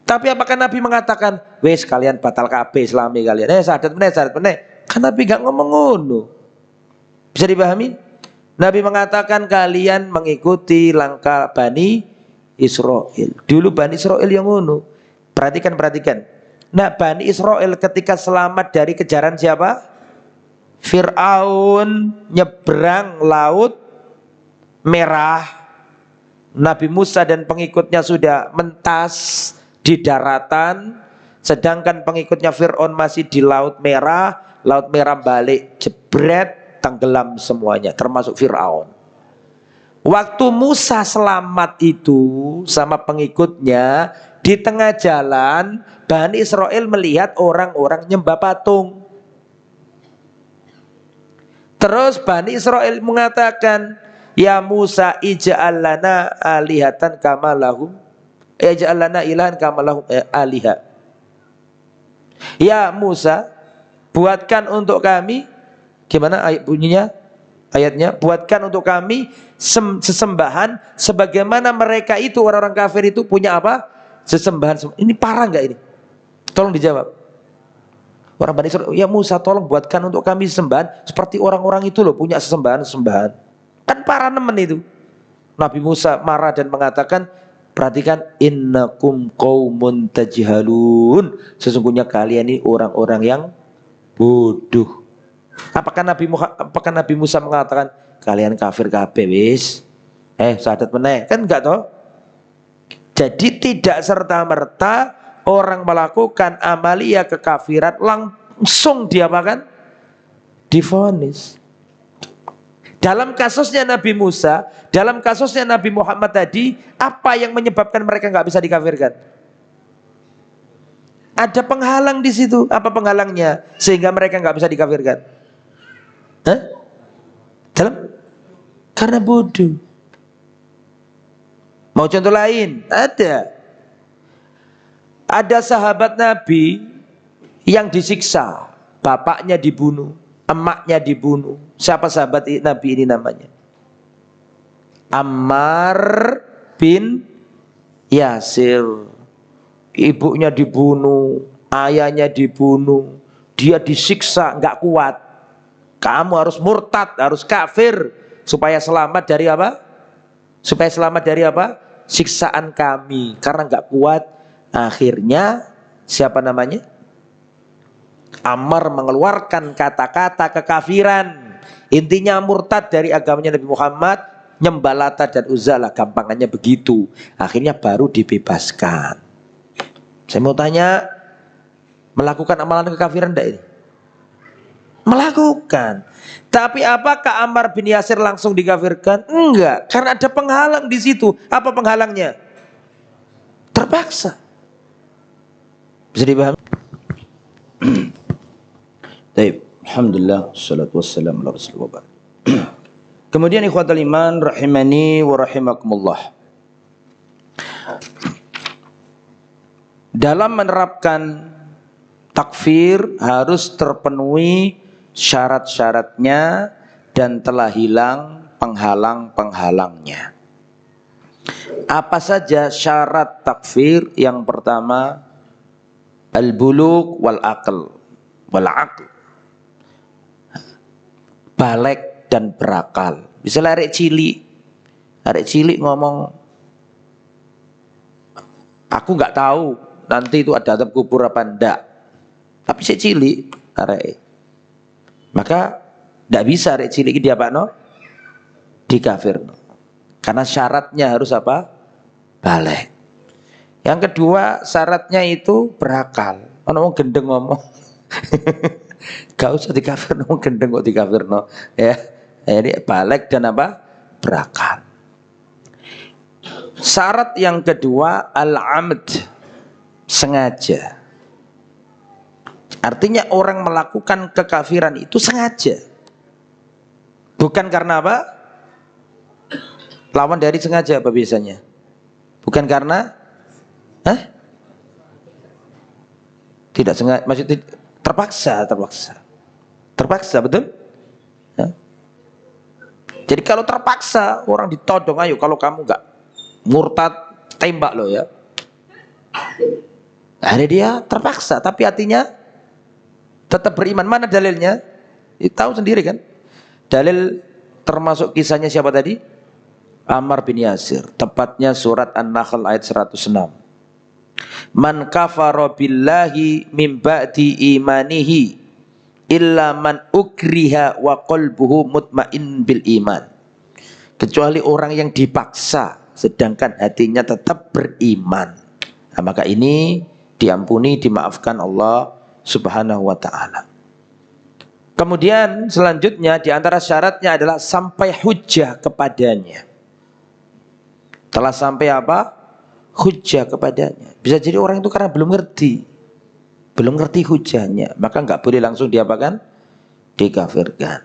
Tapi apakah Nabi mengatakan, wes kalian batal kabeh Islami kalian, syahadat meneh. Kan Nabi gak ngomong ngono. Bisa dipahami? Nabi mengatakan kalian mengikuti langkah Bani Israel. Dulu Bani Israel yang ngono. Perhatikan. Nah, Bani Israel ketika selamat dari kejaran siapa? Fir'aun, nyebrang laut merah. Nabi Musa dan pengikutnya sudah mentas di daratan, sedangkan pengikutnya Fir'aun masih di Laut Merah balik, jebret, tenggelam semuanya, termasuk Fir'aun. Waktu Musa selamat itu sama pengikutnya, di tengah jalan Bani Israel melihat orang-orang nyembah patung. Terus Bani Israel mengatakan, ya Musa ij'al lana alihatan kama lahum, ij'al lana ilahan kama lahum aliha. Ya Musa, buatkan untuk kami, gimana ayat bunyinya? Ayatnya, buatkan untuk kami sesembahan sebagaimana mereka itu, orang-orang kafir itu punya apa? Sesembahan. Ini parah nggak ini? Tolong dijawab. Orang Bani Israel, ya Musa, tolong buatkan untuk kami sesembahan seperti orang-orang itu loh, punya sesembahan. Kan parah nemen itu. Nabi Musa marah dan mengatakan, perhatikan, innakum qaumun tajhalun, sesungguhnya kalian ini orang-orang yang bodoh. Apakah Nabi Musa mengatakan kalian kafir kabeh wis? Syahadat meneh, kan enggak toh? Jadi tidak serta-merta orang melakukan amalia kekafiran langsung diapakan? Divonis. Dalam kasusnya Nabi Musa, dalam kasusnya Nabi Muhammad tadi, apa yang menyebabkan mereka nggak bisa dikafirkan? Ada penghalang di situ. Apa penghalangnya sehingga mereka nggak bisa dikafirkan? Karena bodoh. Mau contoh lain? Ada sahabat Nabi yang disiksa, bapaknya dibunuh, emaknya dibunuh. Siapa sahabat Nabi ini namanya? Ammar bin Yasir. Ibunya dibunuh, ayahnya dibunuh, dia disiksa nggak kuat. Kamu harus murtad, harus kafir supaya selamat dari apa? Supaya selamat dari apa? Siksaan kami. Karena nggak kuat, akhirnya siapa namanya? Ammar mengeluarkan kata-kata kekafiran. Intinya murtad dari agamanya Nabi Muhammad, nyembah Lata dan Uzza lah, gampangannya begitu. Akhirnya baru dibebaskan. Saya mau tanya, melakukan amalan kekafiran enggak ini? Melakukan. Tapi apakah Ammar bin Yasir langsung dikafirkan? Enggak, karena ada penghalang di situ. Apa penghalangnya? Terpaksa. Bisa dipahami? Baik, alhamdulillah, salatu wassalamu ala Rasulullah. Kemudian ikhwatal iman rahimani wa rahimakumullah. Dalam menerapkan takfir harus terpenuhi syarat-syaratnya dan telah hilang penghalang-penghalangnya. Apa saja syarat takfir? Yang pertama, al-bulugh wal aql wal aql, balik dan berakal. Misalnya arek cilik ngomong, aku nggak tahu nanti itu ada azab kubur apa enggak, tapi si cilik arek, maka tidak bisa arek cilik dia apa no dikafir, karena syaratnya harus apa? Balik. Yang kedua syaratnya itu berakal. Ono gendeng ngomong gak usah dikafir, ngomong gendeng kok dikafir no ya. Ini balik dan apa? Berakal. Syarat yang kedua al-amd, sengaja. Artinya orang melakukan kekafiran itu sengaja. Bukan karena apa? Lawan dari sengaja apa biasanya? Bukan karena tidak sengaja, maksudnya terpaksa, betul? Ya. Jadi kalau terpaksa orang ditodong, ayo kalau kamu nggak murtad tembak lo ya. Akhirnya dia terpaksa, tapi hatinya tetap beriman. Mana dalilnya? Tahu sendiri kan? Dalil termasuk kisahnya siapa tadi? Ammar bin Yasir. Tepatnya surat An-Nahl ayat 106. Man kafara billahi min ba'di imanihi illa man ukriha wa qalbuhu mutmain bil iman. Kecuali orang yang dipaksa sedangkan hatinya tetap beriman. Nah, maka ini diampuni, dimaafkan Allah Subhanahu wa taala. Kemudian selanjutnya di antara syaratnya adalah sampai hujjah kepadanya. Telah sampai apa? Hujjah kepadanya. Bisa jadi orang itu karena belum ngerti hujjahnya, maka nggak boleh langsung diapakan? Dikafirkan.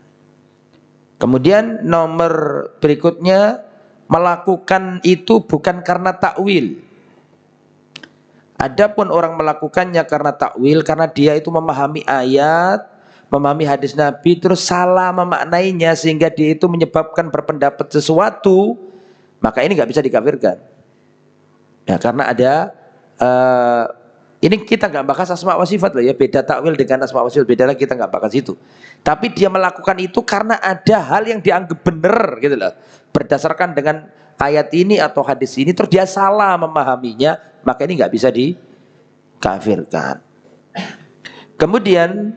Kemudian nomor berikutnya, melakukan itu bukan karena takwil. Adapun orang melakukannya karena takwil, karena dia itu memahami ayat, memahami hadis Nabi, terus salah memaknainya sehingga dia itu menyebabkan berpendapat sesuatu, maka ini nggak bisa dikafirkan. Ya, karena ada ini kita nggak bahas asma wa sifat loh ya, beda takwil dengan asma wa sifat, beda lagi, kita nggak bahas itu. Tapi dia melakukan itu karena ada hal yang dianggap benar gitu loh, berdasarkan dengan ayat ini atau hadis ini, terus dia salah memahaminya, maka ini nggak bisa dikafirkan. Kemudian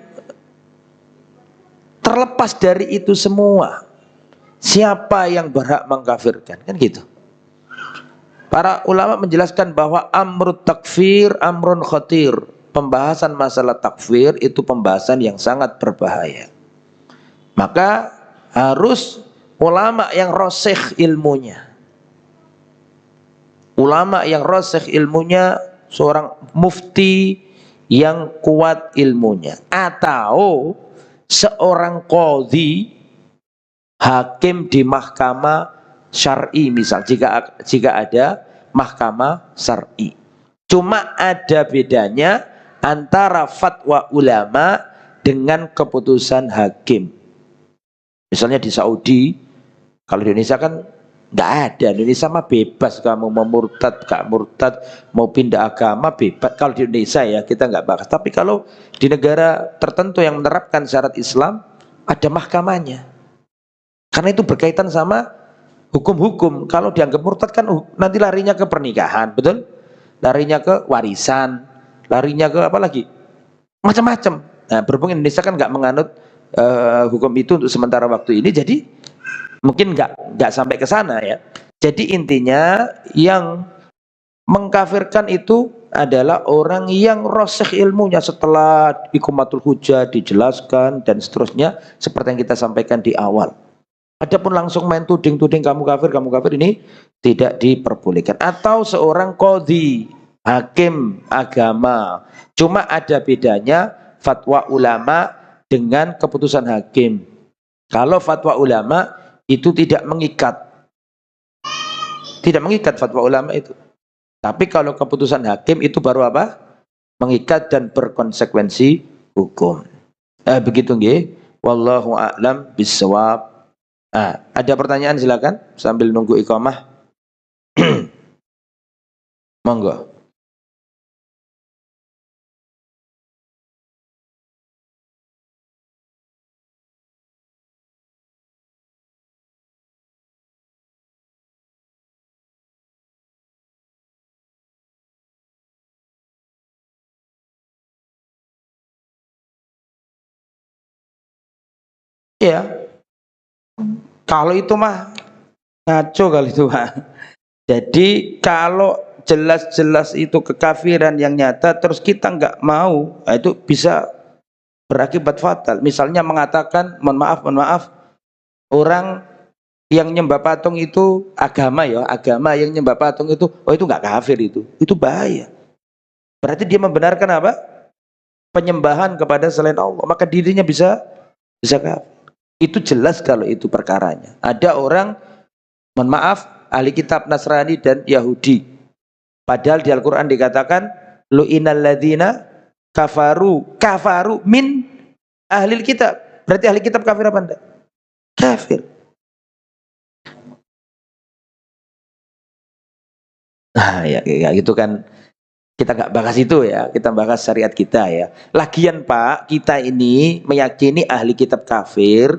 terlepas dari itu semua, siapa yang berhak mengkafirkan? Kan gitu. Para ulama menjelaskan bahwa amrut takfir amrun khatir. Pembahasan masalah takfir itu pembahasan yang sangat berbahaya. Maka harus ulama yang rasikh ilmunya. Ulama yang rasikh ilmunya, seorang mufti yang kuat ilmunya, atau seorang qadhi, hakim di mahkamah syar'i, misal jika ada mahkamah syar'i. Cuma ada bedanya antara fatwa ulama dengan keputusan hakim. Misalnya di Saudi, kalau di Indonesia kan nggak ada. Di Indonesia mah bebas, kamu mau murtad, gak murtad, mau pindah agama bebas. Kalau di Indonesia ya kita nggak bahas. Tapi kalau di negara tertentu yang menerapkan syarat Islam, ada mahkamahnya. Karena itu berkaitan sama hukum-hukum. Kalau dianggap murtad kan nanti larinya ke pernikahan, betul? Larinya ke warisan, larinya ke apa lagi? Macam-macam. Nah, berhubung Indonesia kan nggak menganut hukum itu untuk sementara waktu ini, jadi Mungkin nggak sampai ke sana ya. Jadi intinya yang mengkafirkan itu adalah orang yang rasikh ilmunya setelah Iqamatul Hujjah dijelaskan dan seterusnya seperti yang kita sampaikan di awal. Adapun langsung main tuding-tuding kamu kafir ini tidak diperbolehkan. Atau seorang qadhi, hakim agama. Cuma ada bedanya fatwa ulama dengan keputusan hakim. Kalau fatwa ulama itu tidak mengikat. Tidak mengikat fatwa ulama itu. Tapi kalau keputusan hakim itu baru apa? Mengikat dan berkonsekuensi hukum. Begitu nggih. Wallahu a'lam bissawab. Ada pertanyaan silakan sambil nunggu iqamah. Monggo. Iya. Kalau itu mah ngaco kali itu mah. Jadi kalau jelas-jelas itu kekafiran yang nyata terus kita nggak mau, itu bisa berakibat fatal. Misalnya mengatakan, mohon maaf, orang yang nyembah patung itu agama yang nyembah patung itu, oh itu nggak kafir itu bahaya. Berarti dia membenarkan apa? Penyembahan kepada selain Allah, maka dirinya bisa kafir. Itu jelas kalau itu perkaranya. Ada orang, mohon maaf, ahli kitab Nasrani dan Yahudi. Padahal di Al-Quran dikatakan, lu'inal ladzina kafaru min ahli kitab. Berarti ahli kitab kafir apa enggak? Kafir. Nah ya gitu kan. Kita nggak bahas itu ya, kita bahas syariat kita ya. Lagian Pak, kita ini meyakini ahli kitab kafir,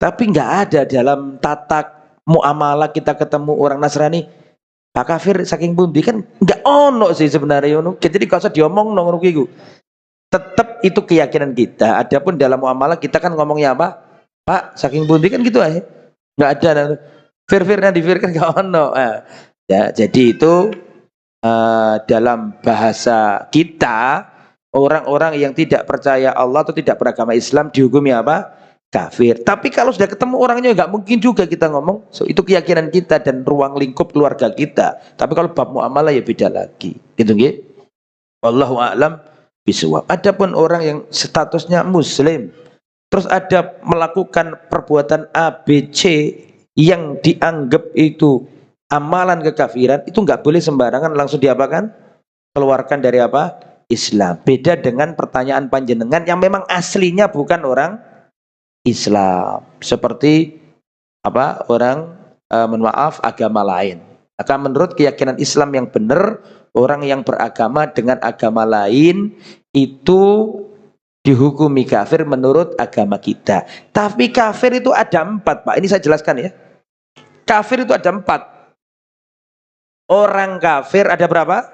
tapi nggak ada dalam tata muamalah kita ketemu orang Nasrani, Pak kafir saking pundi, kan nggak ono sih sebenarnya. Jadi kalau usah diomong nong rugiku. Tetap itu keyakinan kita. Adapun dalam muamalah kita kan ngomongnya apa? Pak saking pundi kan gitu aja. Nggak ada fir-firnya difirkan nggak ono. Ya, jadi itu dalam bahasa kita, orang-orang yang tidak percaya Allah atau tidak beragama Islam dihukumi apa? Kafir. Tapi kalau sudah ketemu orangnya nggak mungkin juga kita ngomong. So, itu keyakinan kita dan ruang lingkup keluarga kita. Tapi kalau bab muamalah ya beda lagi. Gitu nggih. Wallahu a'lam bishawab. Adapun orang yang statusnya muslim terus ada melakukan perbuatan A, B, C yang dianggap itu amalan kekafiran, itu nggak boleh sembarangan langsung diapakan? Keluarkan dari apa? Islam. Beda dengan pertanyaan panjenengan yang memang aslinya bukan orang Islam. Seperti apa? Orang mohon maaf agama lain. Maka menurut keyakinan Islam yang benar, orang yang beragama dengan agama lain itu dihukumi kafir menurut agama kita. Tapi kafir itu ada 4, Pak. Ini saya jelaskan ya. Kafir itu ada 4. Orang kafir ada berapa?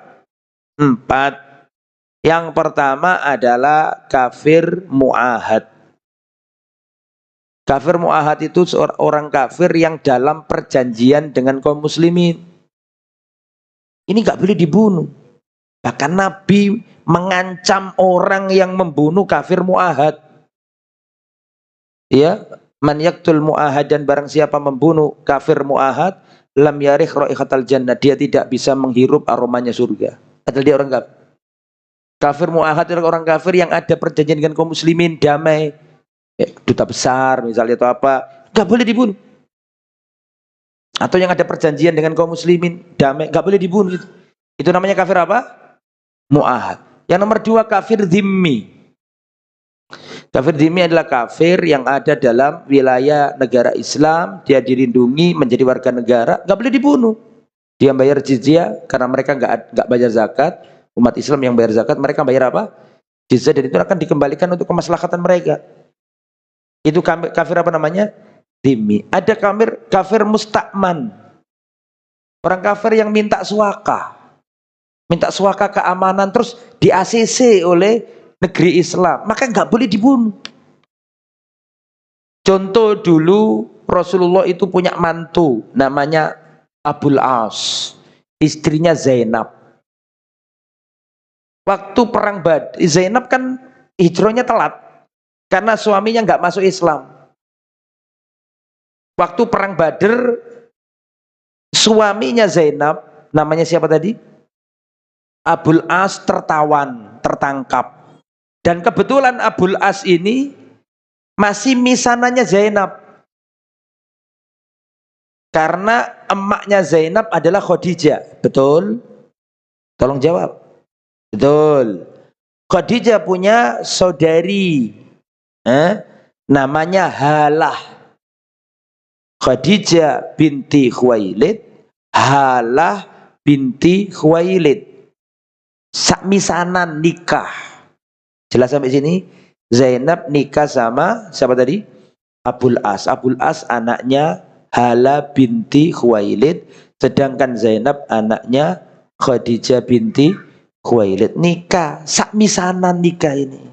4. Yang pertama adalah kafir mu'ahad. Kafir mu'ahad itu orang kafir yang dalam perjanjian dengan kaum muslimin. Ini nggak boleh dibunuh. Bahkan Nabi mengancam orang yang membunuh kafir mu'ahad. Ya, man yaktul mu'ahad, dan barang siapa membunuh kafir mu'ahad, lam yarih raihatal jannah, dia tidak bisa menghirup aromanya surga. Padahal dia orang kafir. Kafir mu'ahad adalah orang kafir yang ada perjanjian dengan kaum muslimin, damai, duta besar misalnya atau apa, nggak boleh dibunuh. Atau yang ada perjanjian dengan kaum muslimin, damai, nggak boleh dibunuh. Itu namanya kafir apa? Mu'ahad. Yang nomor 2 kafir dhimmi. Kafir dhimmi adalah kafir yang ada dalam wilayah negara Islam, dia dilindungi menjadi warga negara, nggak boleh dibunuh. Dia bayar jizyah karena mereka nggak bayar zakat. Umat Islam yang bayar zakat, mereka bayar apa? Jizyah, dan itu akan dikembalikan untuk kemaslahatan mereka. Itu kafir apa namanya? Dhimmi. Ada kafir musta'man. Orang kafir yang minta suaka keamanan terus di ACC oleh negeri Islam, maka nggak boleh dibunuh. Contoh dulu Rasulullah itu punya mantu namanya Abul As, istrinya Zainab. Waktu perang Badr, Zainab kan hijrahnya telat karena suaminya nggak masuk Islam. Waktu perang Badr, suaminya Zainab, namanya siapa tadi? Abul As tertawan, tertangkap. Dan kebetulan Abul As ini masih misananya Zainab. Karena emaknya Zainab adalah Khadijah. Betul? Tolong jawab. Betul. Khadijah punya saudari. Namanya Halah. Khadijah binti Khuwailid. Halah binti Khuwailid. Sakmisanan nikah. Jelas sampai sini? Zainab nikah sama siapa tadi? Abul As. Abul As anaknya Hala binti Khuwailid, sedangkan Zainab anaknya Khadijah binti Khuwailid. Nikah, sakmisanan nikah ini.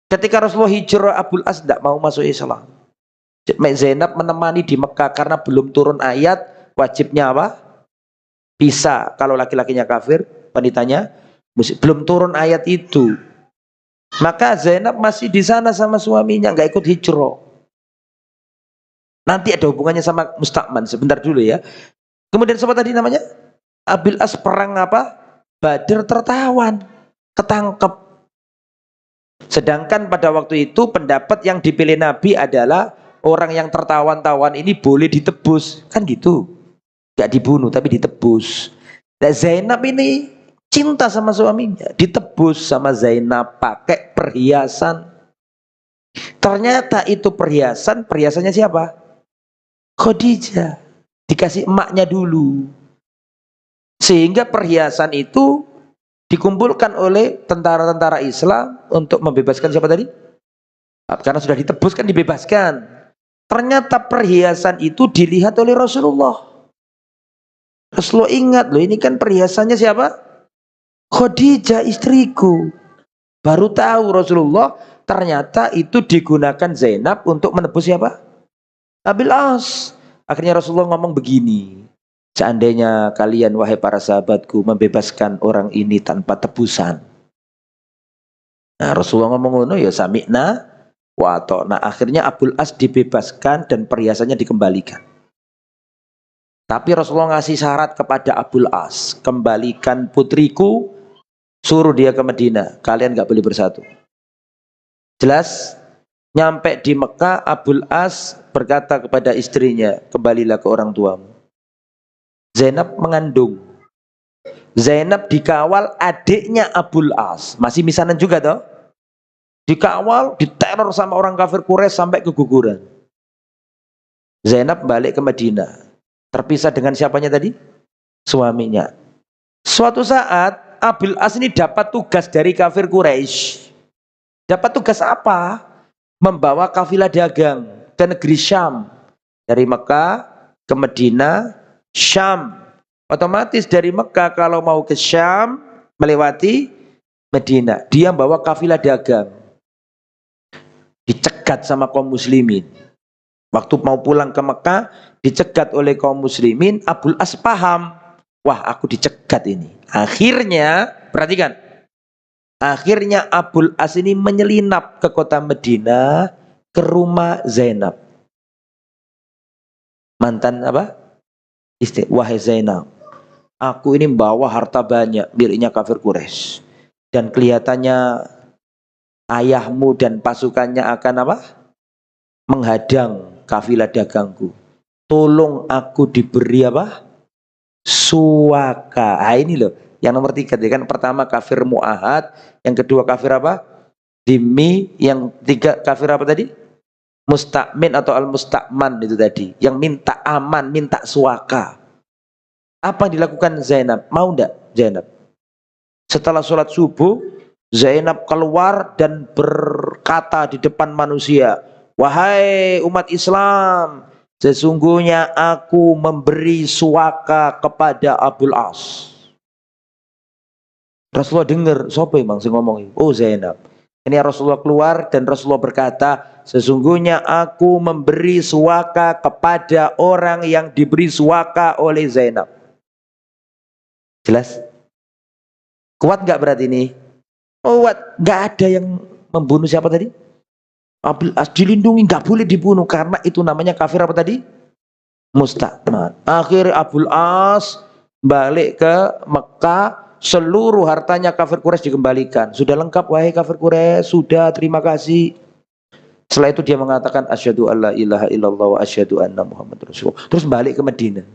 Ketika Rasulullah hijrah, Abul As tidak mau masuk Islam. Zainab menemani di Mekah karena belum turun ayat wajibnya apa? Bisa kalau laki-lakinya kafir, wanitanya belum turun ayat itu. Maka Zainab masih di sana sama suaminya, nggak ikut hijrah. Nanti ada hubungannya sama Musta'man. Sebentar dulu ya. Kemudian siapa tadi namanya? Abil As perang apa? Badr tertawan, ketangkep. Sedangkan pada waktu itu pendapat yang dipilih Nabi adalah orang yang tertawan-tawan ini boleh ditebus. Kan gitu. Gak dibunuh tapi ditebus. Dan Zainab ini cinta sama suaminya. Ditebus sama Zainab pakai perhiasan. Ternyata itu perhiasan. Perhiasannya siapa? Khadijah. Dikasih emaknya dulu. Sehingga perhiasan itu dikumpulkan oleh tentara-tentara Islam untuk membebaskan siapa tadi? Karena sudah ditebus kan dibebaskan. Ternyata perhiasan itu dilihat oleh Rasulullah. Rasulullah ingat loh, ini kan perhiasannya siapa? Khadijah istriku. Baru tahu Rasulullah ternyata itu digunakan Zainab untuk menebus siapa? Abil As. Akhirnya Rasulullah ngomong begini, seandainya kalian wahai para sahabatku membebaskan orang ini tanpa tebusan. Nah Rasulullah ngomong ngono ya sami'na wa ata'na. Akhirnya Abul As dibebaskan dan perhiasannya dikembalikan. Tapi Rasulullah ngasih syarat kepada Abul As, kembalikan putriku, suruh dia ke Madinah, kalian gak boleh bersatu. Jelas? Nyampe di Mekah, Abul As berkata kepada istrinya, kembalilah ke orang tuamu. Zainab mengandung. Zainab dikawal adiknya Abul As, masih misanan juga toh. Dikawal, diteror sama orang kafir Quraisy sampai keguguran. Zainab balik ke Madinah. Terpisah dengan siapanya tadi? Suaminya. Suatu saat Abul As ini dapat tugas dari kafir Quraisy. Dapat tugas apa? Membawa kafilah dagang ke negeri Syam. Dari Mekah ke Madinah, Syam. Otomatis dari Mekah kalau mau ke Syam melewati Madinah. Dia bawa kafilah dagang. Dicegat sama kaum muslimin. Waktu mau pulang ke Mekah, dicegat oleh kaum muslimin. Abul As paham, wah aku dicegat ini. Akhirnya, perhatikan. Akhirnya Abul As ini menyelinap ke kota Madinah, ke rumah Zainab. Mantan apa? Istri. Wahai Zainab, aku ini bawa harta banyak miliknya kafir Quraisy. Dan kelihatannya ayahmu dan pasukannya akan apa? Menghadang kafilah dagangku. Tolong aku diberi apa? Suaka. Nah, ini loh. Yang nomor 3 kan pertama kafir mu'ahad, yang kedua kafir apa? Dhimmi, yang 3 kafir apa tadi? Musta'min atau al-musta'man itu tadi, yang minta aman, minta suaka. Apa yang dilakukan Zainab? Mau enggak Zainab? Setelah sholat subuh, Zainab keluar dan berkata di depan manusia, wahai umat Islam, sesungguhnya aku memberi suaka kepada Abul As. Rasulullah dengar, siapa emang sing ngomong? Oh Zainab. Ini Rasulullah keluar dan Rasulullah berkata, sesungguhnya aku memberi suaka kepada orang yang diberi suaka oleh Zainab. Jelas? Kuat nggak berarti ini? Kuat. Nggak ada yang membunuh siapa tadi? Abul As dilindungi, nggak boleh dibunuh karena itu namanya kafir apa tadi? Musta'man. Akhirnya Abul As balik ke Mekah. Seluruh hartanya kafir Quraisy dikembalikan. Sudah lengkap wahai kafir Quraisy, sudah, terima kasih. Setelah itu dia mengatakan asyhadu alla ilaha illallah wa asyhadu anna Muhammad Rasulullah. Terus balik ke Madinah.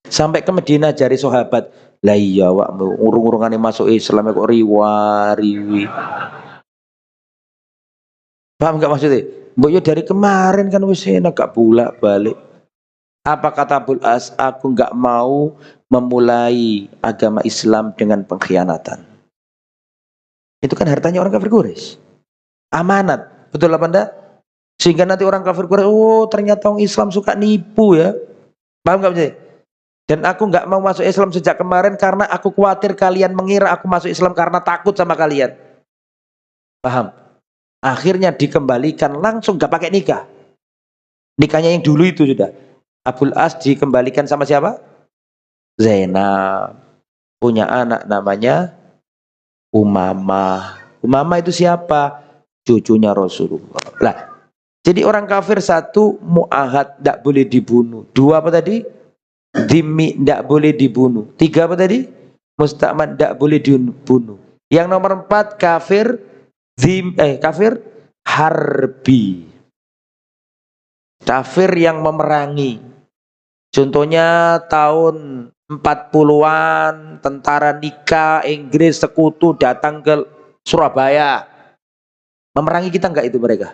Sampai ke Madinah jari sahabat, lah iya wak urung-urungane masuk Islam kok riwi. Paham enggak maksudnya? Mbok yo dari kemarin kan wis enak gak bolak-balik. Apa kata Abul As? Aku enggak mau memulai agama Islam dengan pengkhianatan. Itu kan hartanya orang kafir Quraisy. Amanat, betul apa enggak? Sehingga nanti orang kafir Quraisy, oh ternyata orang Islam suka nipu ya. Paham enggak maksudnya? Dan aku enggak mau masuk Islam sejak kemarin karena aku khawatir kalian mengira aku masuk Islam karena takut sama kalian. Paham? Akhirnya dikembalikan langsung, enggak pakai nikah. Nikahnya yang dulu itu sudah. Abul As dikembalikan sama siapa? Zainab. Punya anak namanya Umamah. Umamah itu siapa? Cucunya Rasulullah. Lah, jadi orang kafir satu, mu'ahad, tidak boleh dibunuh. Dua apa tadi? Dhimmi, tidak boleh dibunuh. Tiga apa tadi? Musta'man, tidak boleh dibunuh. Yang nomor empat, kafir kafir harbi. Kafir yang memerangi. Contohnya tahun 40-an, tentara nikah Inggris sekutu datang ke Surabaya. Memerangi kita enggak itu mereka?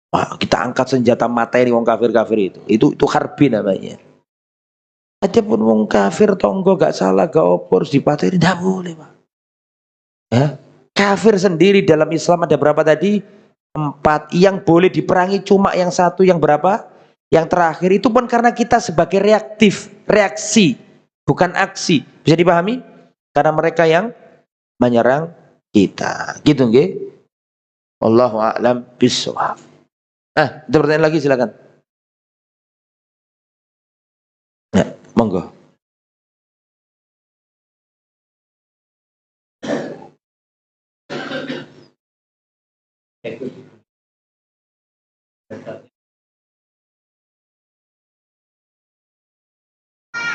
Wah, kita angkat senjata mata ini wong kafir-kafir itu. Itu harbi namanya. Ada pun wong kafir tonggo gak salah gak opor dipateni enggak boleh, Pak. Ya. Kafir sendiri dalam Islam ada berapa tadi? 4. Yang boleh diperangi cuma yang satu, yang berapa? Yang terakhir itu pun karena kita sebagai reaksi, bukan aksi. Bisa dipahami? Karena mereka yang menyerang kita. Gitu nggih? Wallahu a'lam bishawab. Ada pertanyaan lagi silakan. Ya, monggo.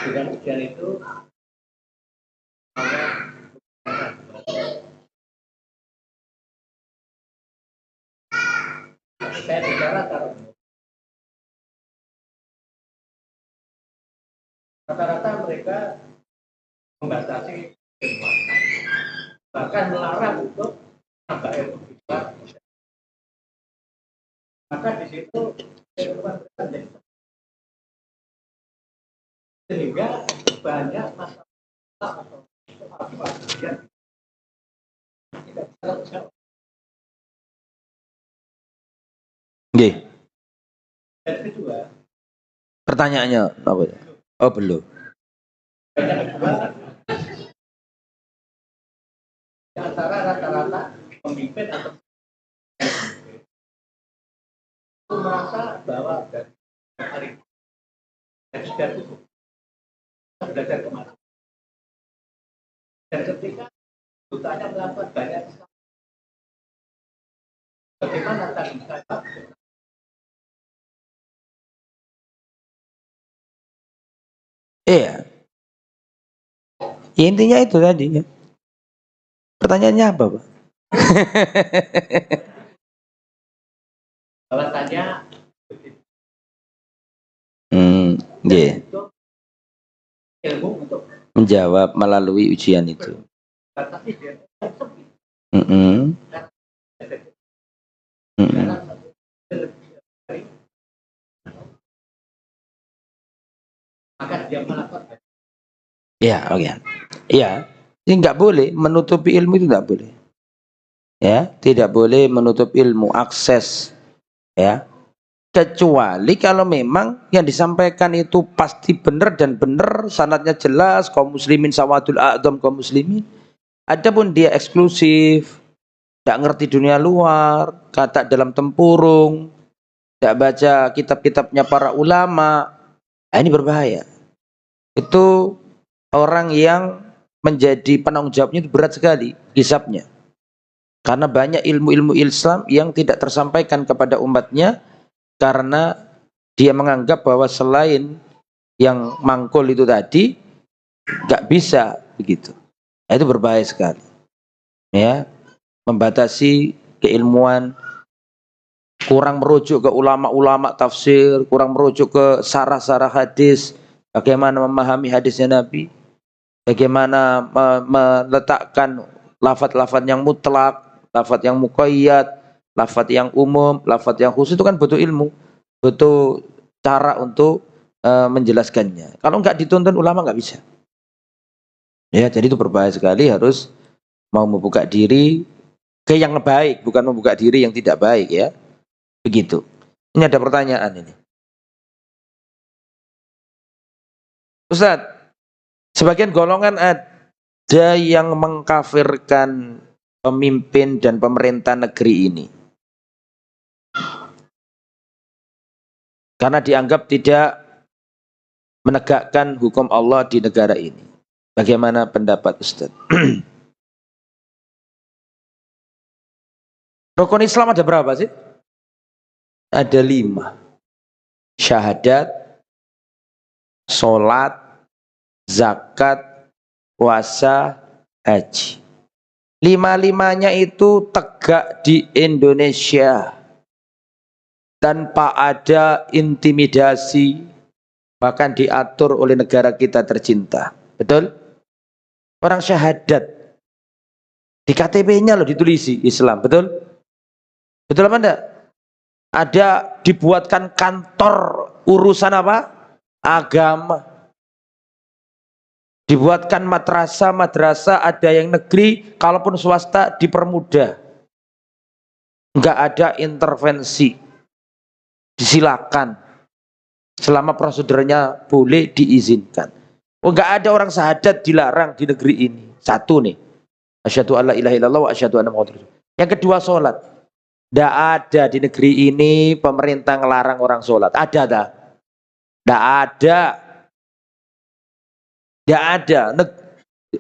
Dengan ujian itu saya bicara rata-rata mereka membatasi bahkan melarang untuk tambah ilmu kita. Maka di situ sehingga banyak masalah atau yang tidak bisa. Nggih. Dan kedua, Pertanyaannya apa ya? Oh, belum. yang kedua, di antara rata-rata pemimpin atau itu merasa bahwa dari hari sudah cukup belajar kemana dan ketika dutanya melakukan banyak bagaimana tadi saya Iya. Ya, intinya itu tadi ya. Pertanyaannya apa, Pak? bahwasanya Yeah. ilmu untuk Menjawab melalui ujian itu. batasi dia sempit maka dia melakukan Ya, oke. Ya, ini nggak boleh menutupi ilmu itu nggak boleh. Ya, tidak boleh menutup ilmu akses. Ya, kecuali kalau memang yang disampaikan itu pasti benar dan benar, sanadnya jelas, kaum muslimin sawadul a'dham kaum muslimin. Adapun dia eksklusif, tidak ngerti dunia luar, kata dalam tempurung, tidak baca kitab-kitabnya para ulama. Nah, ini berbahaya. Itu orang yang menjadi penanggung jawabnya itu berat sekali hisabnya. Karena banyak ilmu-ilmu Islam yang tidak tersampaikan kepada umatnya karena dia menganggap bahwa selain yang mangkul itu tadi nggak bisa begitu. Nah, itu berbahaya sekali. Ya, membatasi keilmuan, kurang merujuk ke ulama-ulama tafsir, kurang merujuk ke sarah-sarah hadis, bagaimana memahami hadisnya Nabi, bagaimana meletakkan lafaz-lafaz yang mutlak, lafaz yang muqayyad, lafaz yang umum, lafaz yang khusus, itu kan butuh ilmu, butuh cara untuk menjelaskannya. Kalau nggak dituntun ulama nggak bisa. Ya, jadi itu berbahaya sekali, harus mau membuka diri ke yang baik, bukan membuka diri yang tidak baik, ya. Begitu. Ini ada pertanyaan ini. Ustaz, sebagian golongan ada yang mengkafirkan pemimpin dan pemerintah negeri ini karena dianggap tidak menegakkan hukum Allah di negara ini. Bagaimana pendapat Ustaz? Rukun Islam ada berapa sih? Ada 5. Syahadat, sholat, zakat, puasa, haji. 5-5-nya itu tegak di Indonesia tanpa ada intimidasi, bahkan diatur oleh negara kita tercinta. Betul? Orang syahadat di KTP-nya loh ditulisi Islam. Betul? Betul apa enggak? Ada dibuatkan kantor urusan apa? Agama. Dibuatkan madrasah, ada yang negeri, kalaupun swasta dipermudah. Enggak ada intervensi. Disilakan. Selama prosedurnya boleh diizinkan. Enggak ada orang syahadat dilarang di negeri ini. Satu nih. Asyhadu alla ilaha illallah wa asyhadu anna Muhammadar Rasulullah. Yang kedua, sholat. Enggak ada di negeri ini pemerintah ngelarang orang sholat. Ada tak? Enggak ada. Tidak ada.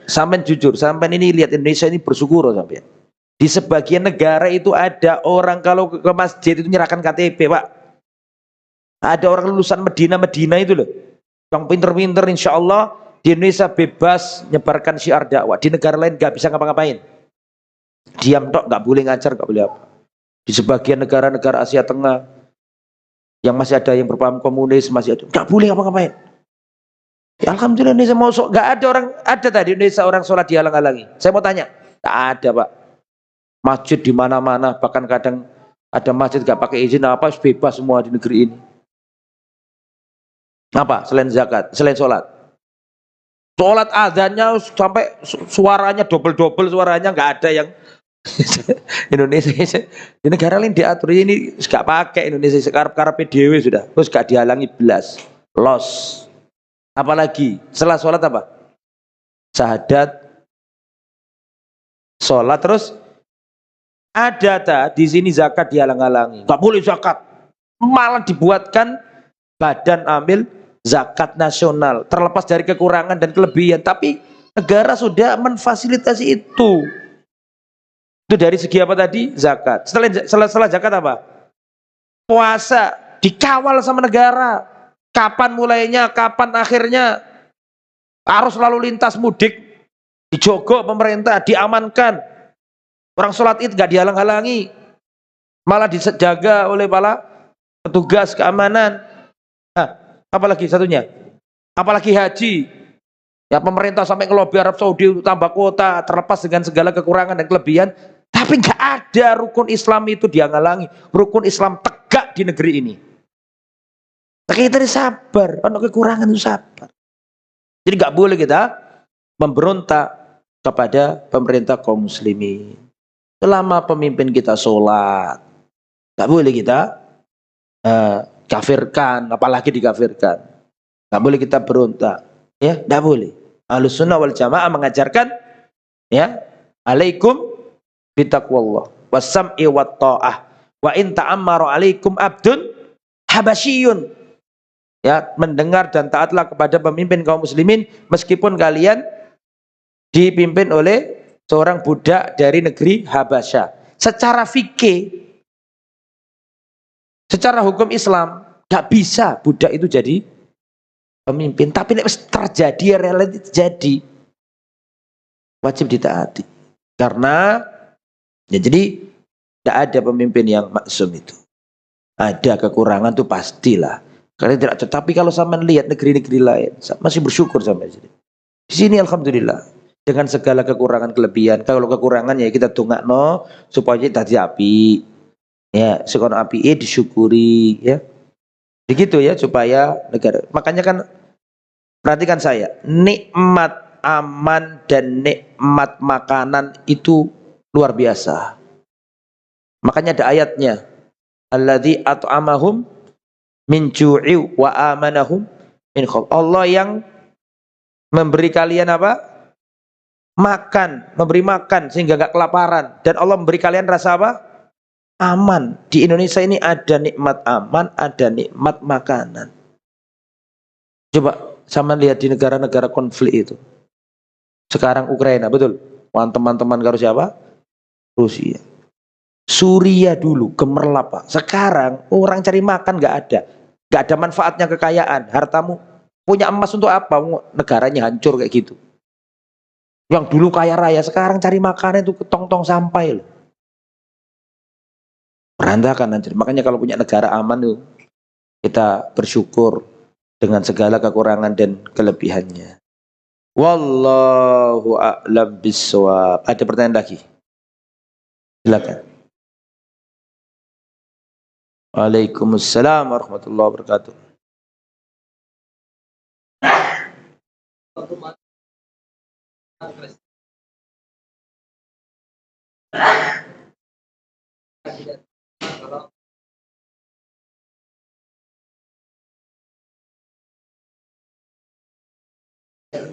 Sampai jujur, sampai ini lihat Indonesia ini bersyukur sampai. Di sebagian negara itu ada orang kalau ke masjid itu menyerahkan KTP, Pak. Ada orang lulusan Medina itu loh, yang pinter-pinter, insya Allah di Indonesia bebas nyebarkan syiar dakwah. Di negara lain nggak bisa ngapa-ngapain. Diam tok, nggak boleh ngajar, nggak boleh apa. Di sebagian negara-negara Asia Tengah yang masih ada yang berpaham komunis, masih ada, nggak boleh ngapa-ngapain. Ya, alhamdulillah Indonesia mau nggak ada orang, ada tadi Indonesia orang sholat dihalang-halangi. Saya mau tanya, nggak ada Pak. Masjid di mana-mana, bahkan kadang ada masjid nggak pakai izin apa, bebas semua di negeri ini. Apa? Selain zakat, selain sholat. Sholat azannya sampai suaranya double suaranya, nggak ada yang Indonesia di negara lain diatur, ini nggak pakai Indonesia sekarang PDW sudah, terus nggak dihalangi belas, los. Apalagi setelah sholat apa? Syahadat, sholat, terus ada di sini zakat dihalang-halangi, nggak boleh zakat, malah dibuatkan badan amil zakat nasional, terlepas dari kekurangan dan kelebihan, tapi negara sudah memfasilitasi itu. Itu dari segi apa tadi? Zakat. Setelah zakat apa? Puasa, dikawal sama negara. Kapan mulainya, kapan akhirnya, arus lalu lintas mudik dijogo pemerintah, diamankan. Orang sholat id gak dihalang-halangi, malah dijaga oleh para petugas keamanan. Nah, apalagi satunya, apalagi haji, ya pemerintah sampai ngelobi Arab Saudi tambah kuota, terlepas dengan segala kekurangan dan kelebihan, tapi nggak ada rukun Islam itu dihalang-halangi. Rukun Islam tegak di negeri ini. Kita ini sabar, kalau kekurangan itu sabar. Jadi nggak boleh kita memberontak kepada pemerintah kaum muslimin. Selama pemimpin kita sholat, nggak boleh kita kafirkan, apalagi dikafirkan. Nggak boleh kita berontak, ya, nggak boleh. Ahlus sunnah wal jamaah mengajarkan, ya, alaikum bitaqwallah wasam'i wat ta'ah wa in ta'ammaru alaikum abdun habasyiyun. Ya, mendengar dan taatlah kepada pemimpin kaum muslimin meskipun kalian dipimpin oleh seorang budak dari negeri Habasyah. Secara fikih, secara hukum Islam, gak bisa budak itu jadi pemimpin. Tapi nek terjadi, reality terjadi, wajib ditaati. Karena ya jadi tidak ada pemimpin yang maksum itu. Ada kekurangan tuh pastilah. Karena tidak. Tetapi kalau sama lihat negeri-negeri lain, masih bersyukur sampai sini. Di sini alhamdulillah dengan segala kekurangan kelebihan. Kalau kekurangan ya kita dongakno supaya tadi api. Ya, sekono api disyukuri ya. Begitu ya supaya negara. Makanya kan perhatikan saya, nikmat aman dan nikmat makanan itu luar biasa. Makanya ada ayatnya, alladzi at'amahum min ju'i wa amanahum min khauf. Allah yang memberi kalian apa? Makan, memberi makan sehingga gak kelaparan, dan Allah memberi kalian rasa apa? Aman. Di Indonesia ini ada nikmat aman, ada nikmat makanan. Coba sama lihat di negara-negara konflik itu. Sekarang Ukraina, betul? Teman-teman karo siapa? Rusia. Suriah dulu gemerlap, Pak. Sekarang orang cari makan nggak ada manfaatnya kekayaan, hartamu. Punya emas untuk apa? Negaranya hancur kayak gitu. Yang dulu kaya raya, sekarang cari makan itu ke tong-tong sampai loh. Berantakan hancur. Makanya kalau punya negara aman tuh, kita bersyukur dengan segala kekurangan dan kelebihannya. Wallahu a'lam bishawab. Ada pertanyaan lagi? Silakan. Waalaikumsalam warahmatullahi wabarakatuh.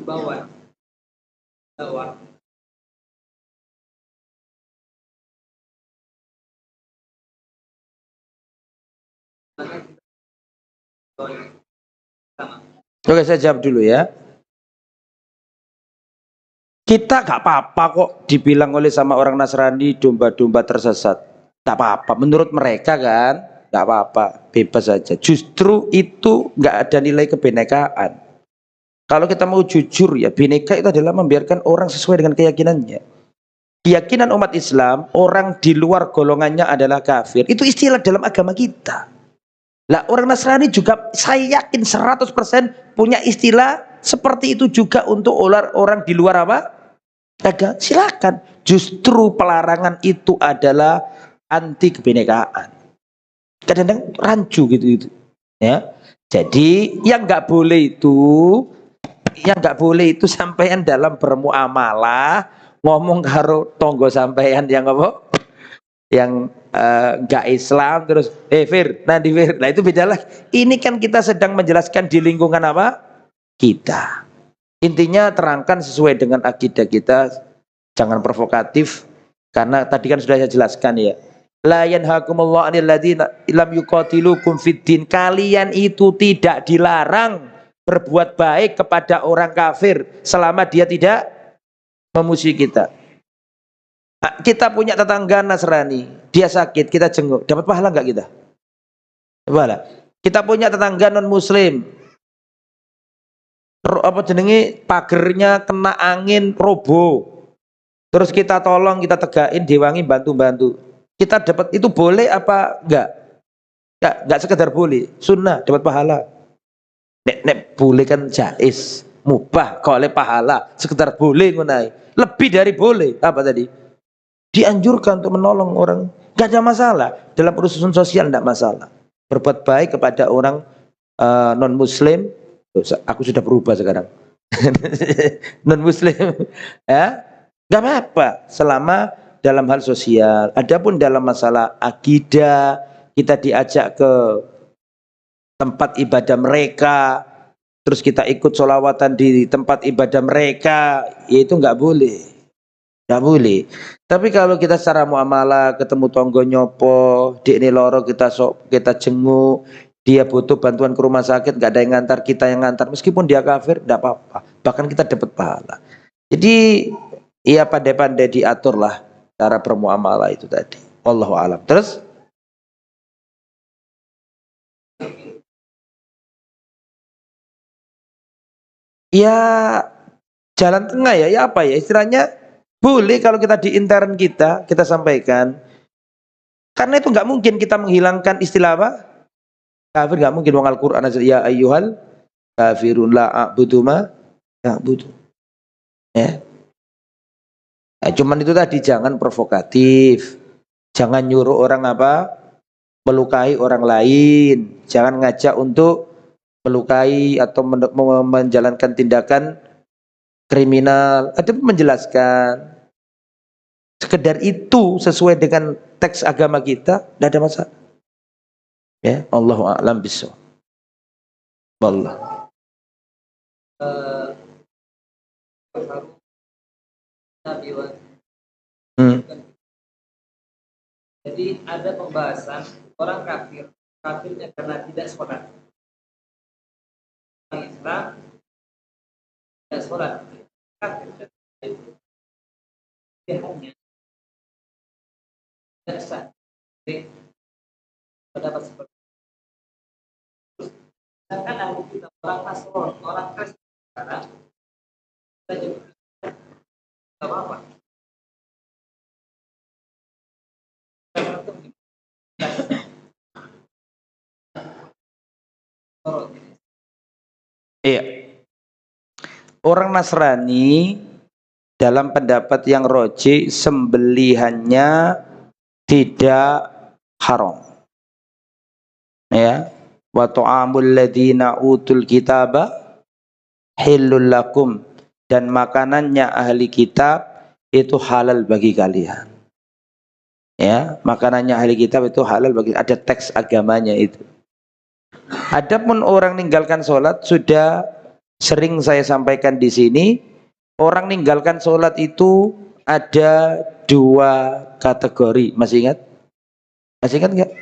Bawah. Oke, saya jawab dulu ya. Kita gak apa-apa kok dibilang oleh sama orang Nasrani domba-domba tersesat. Gak apa-apa, menurut mereka kan gak apa-apa, bebas saja. Justru itu gak ada nilai kebinekaan. Kalau kita mau jujur ya, bineka itu adalah membiarkan orang sesuai dengan keyakinannya. Keyakinan umat Islam, orang di luar golongannya adalah kafir. Itu istilah dalam agama kita. Lah orang Nasrani juga saya yakin 100% punya istilah seperti itu juga untuk orang di luar apa? Agama. Silakan. Justru pelarangan itu adalah anti kebinekaan. Kadang-kadang rancu gitu. Ya. Jadi yang nggak boleh itu sampean dalam bermuamalah ngomong karo tonggo sampean yang apa? Yang nggak Islam terus Fir, nanti Fir. Nah itu beda lah. Ini kan kita sedang menjelaskan di lingkungan apa? Kita. Intinya terangkan sesuai dengan akidah kita. Jangan provokatif. Karena tadi kan sudah saya jelaskan ya. La yanhakumullahu 'anil ladzina lam yuqatilukum fiddin. Kalian itu tidak dilarang berbuat baik kepada orang kafir selama dia tidak memusuhi kita. Kita punya tetangga Nasrani, dia sakit, kita jenguk, dapat pahala nggak kita? Pahala. Kita punya tetangga non Muslim, apa jenenge, pagernya kena angin roboh, terus kita tolong, kita tegain, diwangi, bantu-bantu, kita dapat itu boleh apa enggak? Enggak sekedar boleh, sunnah, dapat pahala. Nek boleh kan jais, mubah, kalau oleh pahala, sekedar boleh ngunai, lebih dari boleh, apa tadi? Dianjurkan untuk menolong orang, gak ada masalah dalam urusan sosial, tidak masalah. Berbuat baik kepada orang non Muslim. Aku sudah berubah sekarang. Non Muslim, ya, gak apa-apa selama dalam hal sosial. Adapun dalam masalah akidah, kita diajak ke tempat ibadah mereka, terus kita ikut sholawatan di tempat ibadah mereka, ya itu nggak boleh. Tidak boleh. Tapi kalau kita secara muamalah ketemu tonggo nyopo, di ini loro kita jenguk, dia butuh bantuan ke rumah sakit, nggak ada yang ngantar, kita yang ngantar, meskipun dia kafir, tidak apa-apa. Bahkan kita dapat pahala. Jadi ya pandai-pandai diaturlah cara bermuamalah itu tadi. Wallahu a'lam. Terus ya jalan tengah ya apa ya istilahnya, boleh kalau kita di intern kita sampaikan, karena itu nggak mungkin kita menghilangkan istilah apa kafir, nggak mungkin. Wong Al-Quran aja ya ayyuhal kafirun la a'budu ma ya'budu ya. Cuman itu tadi, jangan provokatif, jangan nyuruh orang apa melukai orang lain, jangan ngajak untuk melukai atau menjalankan tindakan kriminal. Ada menjelaskan sekedar itu sesuai dengan teks agama kita, tidak ada masalah. Ya, Allahu a'lam bishawab. Wallah. Jadi ada pembahasan orang kafirnya karena tidak sholat. Orang Islam tidak sholat, kafir. Dia hanya tidak sah. Jadi pendapat seperti itu. Sedangkan ahli kita orang Nasrani, orang Kristen sekarang kita juga tidak apa-apa. Iya. Orang Nasrani dalam pendapat yang roji, sembelihannya tidak haram. Ya. Wa ta'amul ladzina utul kitaba hillul lakum, dan makanannya ahli kitab itu halal bagi kalian. Ya, makanannya ahli kitab itu halal bagi, ada teks agamanya itu. Adapun orang ninggalkan sholat, sudah sering saya sampaikan di sini, orang ninggalkan sholat itu ada dua kategori. Masih ingat? Masih ingat nggak?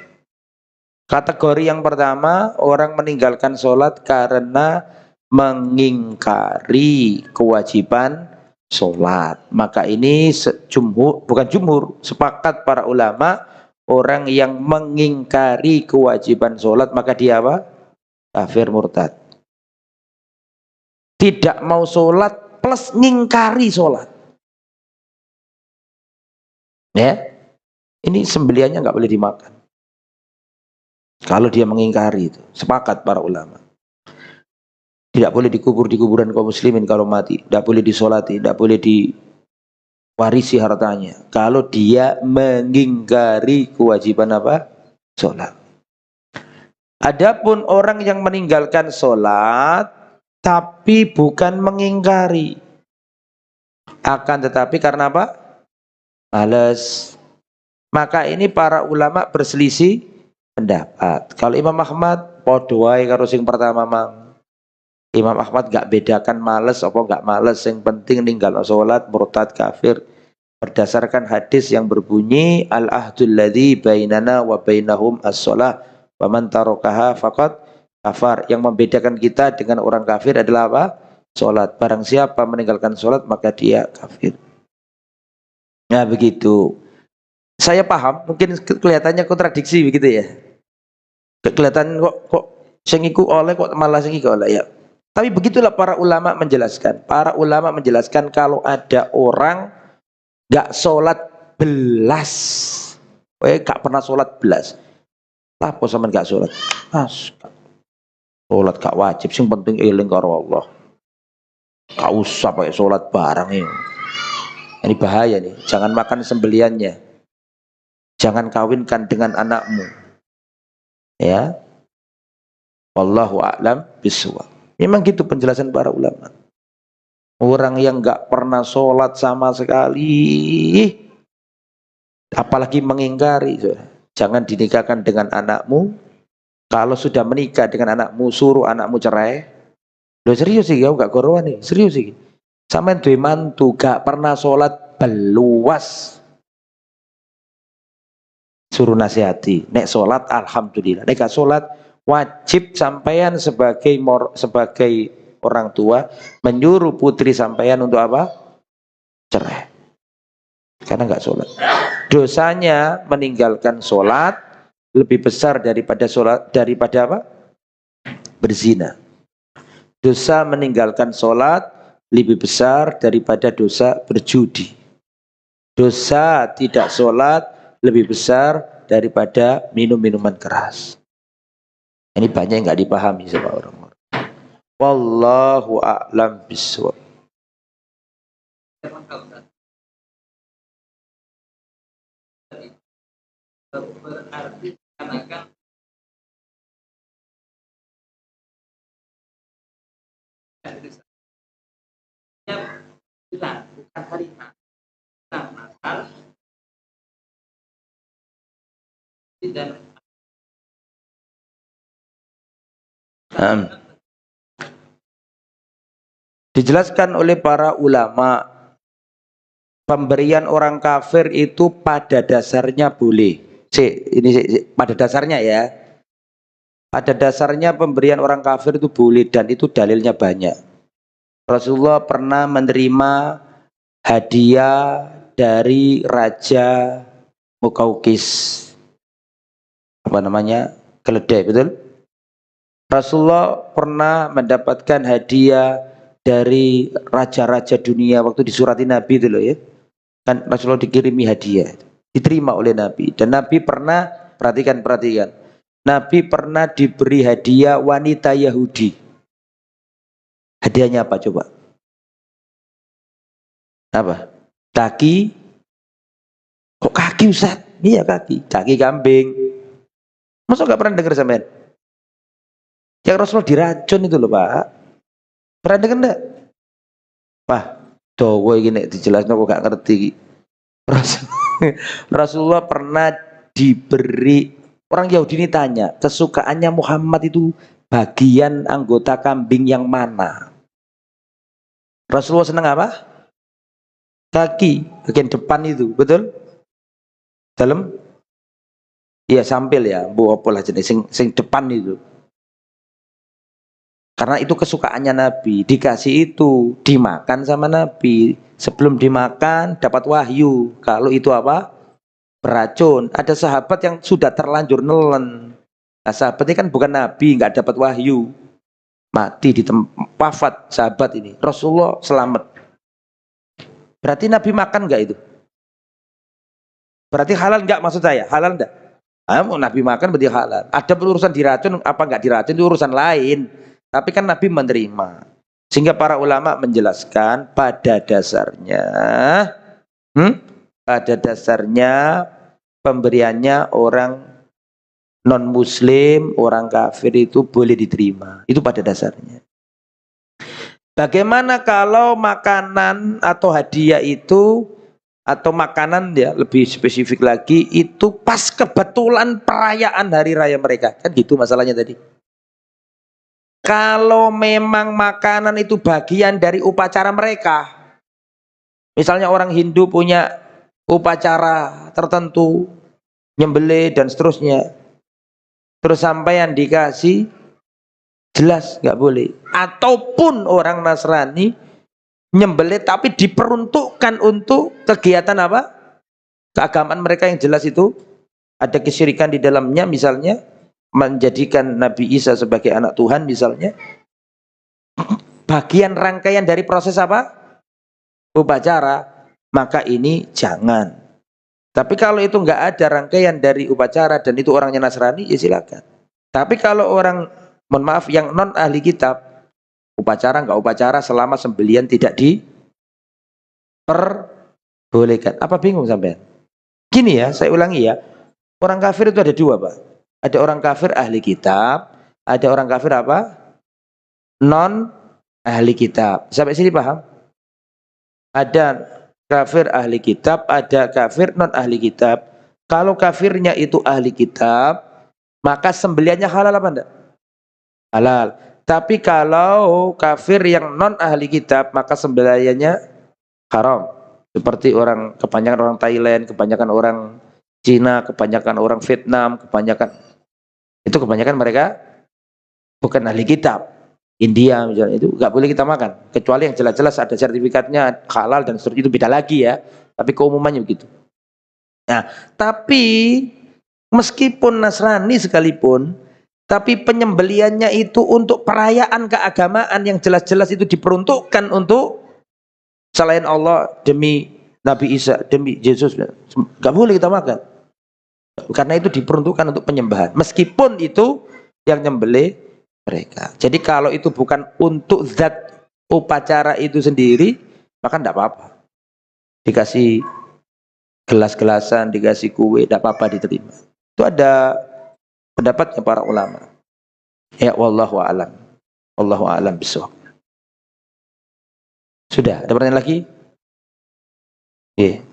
Kategori yang pertama, orang meninggalkan sholat karena mengingkari kewajiban sholat. Maka ini sepakat para ulama, orang yang mengingkari kewajiban sholat maka dia apa? Kafir murtad. Tidak mau sholat plus ngingkari sholat. Ya, ini sembelihannya nggak boleh dimakan. Kalau dia mengingkari itu, sepakat para ulama. Tidak boleh dikubur di kuburan kaum muslimin kalau mati. Tidak boleh disolati, tidak boleh diwarisi hartanya. Kalau dia mengingkari kewajiban apa? Sholat. Adapun orang yang meninggalkan sholat, tapi bukan mengingkari. Akan tetapi karena apa? Malas. Maka ini para ulama berselisih pendapat. Kalau Imam Ahmad padha wae karo sing pertama mang. Imam Ahmad gak bedakan males apa gak males, yang penting ninggal salat murtad kafir, berdasarkan hadis yang berbunyi al-ahdul ladzi bainana wa bainahum as-shalah wa man tarakaha faqad kafar. Yang membedakan kita dengan orang kafir adalah apa? Salat. Barang siapa meninggalkan salat maka dia kafir. Nah begitu. Saya paham, mungkin kelihatannya kontradiksi begitu ya. Kelihatan kok sing iku oleh kok malah sing iku oleh ya. Tapi begitulah para ulama menjelaskan. Para ulama menjelaskan kalau ada orang gak sholat belas, gak pernah sholat belas, apa sama gak sholat? Sholat gak wajib, sing penting eling karo Allah. Gak usah pakai sholat bareng ini. Ini bahaya nih. Jangan makan sembeliannya. Jangan kawinkan dengan anakmu. Ya. Wallahu a'lam bishawab. Memang gitu penjelasan para ulama. Orang yang nggak pernah sholat sama sekali, apalagi mengingkari, jangan dinikahkan dengan anakmu. Kalau sudah menikah dengan anakmu, suruh anakmu cerai. Loh serius sih, kau nggak gorowan nih, serius sih. Sampai duwe mantu gak pernah sholat beluas suruh nasihati. Nek sholat alhamdulillah, nek gak sholat wajib sampean sebagai orang tua menyuruh putri sampean untuk apa? Cerai, karena nggak sholat. Dosanya meninggalkan sholat lebih besar daripada apa? Berzina. Dosa meninggalkan sholat lebih besar daripada dosa berjudi. Dosa tidak sholat lebih besar daripada minum minuman keras. Ini banyak yang nggak dipahami sama orang-orang. Wallahu a'lam bishawab. Berarti karena kan bulan bukan hari Natal dan dijelaskan oleh para ulama, pemberian orang kafir itu pada dasarnya boleh. Pada dasarnya ya. Pada dasarnya pemberian orang kafir itu boleh dan itu dalilnya banyak. Rasulullah pernah menerima hadiah dari Raja Mukaukis. Apa namanya? Keledai, betul? Rasulullah pernah mendapatkan hadiah dari raja-raja dunia waktu disuratin Nabi itu loh ya. Kan Rasulullah dikirimi hadiah, diterima oleh Nabi. Dan Nabi pernah, perhatikan. Nabi pernah diberi hadiah wanita Yahudi. Hadiahnya apa coba? Apa? Kaki. Kok kaki Ustaz? Iya kaki. Kaki kambing. Masa gak pernah dengar sampean? Yang Rasulullah diracun itu loh Pak. Pernah dengar enggak? Wah, dowo ini dijelaskan kok gak ngerti. Rasulullah pernah diberi, orang Yahudi ini tanya, kesukaannya Muhammad itu bagian anggota kambing yang mana? Rasulullah senang apa? Kaki, bagian depan itu, betul? Dalam? Iya sampil ya, bu apalah jenis sing depan itu. Karena itu kesukaannya Nabi, dikasih itu, dimakan sama Nabi. Sebelum dimakan dapat wahyu, kalau itu apa? Beracun. Ada sahabat yang sudah terlanjur nelen. Nah sahabat ini kan bukan Nabi, nggak dapat wahyu. Mati di wafat sahabat ini. Rasulullah selamat. Berarti Nabi makan nggak itu? Berarti halal nggak maksud saya? Halal nggak? Nabi makan berarti halal. Ada urusan diracun apa nggak diracun itu urusan lain. Tapi kan Nabi menerima. Sehingga para ulama menjelaskan pada dasarnya pemberiannya orang non muslim, orang kafir itu boleh diterima. Itu pada dasarnya. Bagaimana kalau makanan atau hadiah itu, atau makanan ya lebih spesifik lagi, itu pas kebetulan perayaan hari raya mereka. Kan gitu masalahnya tadi. Kalau memang makanan itu bagian dari upacara mereka, misalnya orang Hindu punya upacara tertentu, nyembelih dan seterusnya, terus sampai yang dikasih, jelas nggak boleh. Ataupun orang Nasrani nyembelih tapi diperuntukkan untuk kegiatan apa? Keagamaan mereka yang jelas itu ada kesyirikan di dalamnya, misalnya menjadikan Nabi Isa sebagai anak Tuhan misalnya, bagian rangkaian dari proses apa? Upacara, maka ini jangan. Tapi kalau itu nggak ada rangkaian dari upacara dan itu orangnya Nasrani, ya silakan. Tapi kalau orang, mohon maaf, yang non ahli kitab, upacara nggak upacara selama sembelian tidak diperbolehkan. Apa bingung sampean? Gini ya, saya ulangi ya, orang kafir itu ada dua Pak. Ada orang kafir ahli kitab, ada orang kafir apa? Non ahli kitab. Sampai sini paham? Ada kafir ahli kitab, ada kafir non ahli kitab. Kalau kafirnya itu ahli kitab, maka sembeliannya halal apa enggak? Halal. Tapi kalau kafir yang non ahli kitab, maka sembeliannya haram. Seperti kebanyakan orang Thailand, kebanyakan orang Cina, kebanyakan orang Vietnam, kebanyakan mereka bukan ahli kitab. India misalnya itu nggak boleh kita makan, kecuali yang jelas-jelas ada sertifikatnya halal dan seterusnya, itu beda lagi ya. Tapi keumumannya begitu. Nah, tapi meskipun Nasrani sekalipun, tapi penyembeliannya itu untuk perayaan keagamaan yang jelas-jelas itu diperuntukkan untuk selain Allah, demi Nabi Isa, demi Yesus, nggak boleh kita makan. Karena itu diperuntukkan untuk penyembahan. Meskipun itu yang nyembelih mereka. Jadi kalau itu bukan untuk zat upacara itu sendiri, maka tidak apa-apa. Dikasih gelas-gelasan, dikasih kue, tidak apa-apa diterima. Itu ada pendapatnya para ulama. Ya wallahu a'lam. Wallahu a'lam bishawab. Sudah, ada pertanyaan lagi?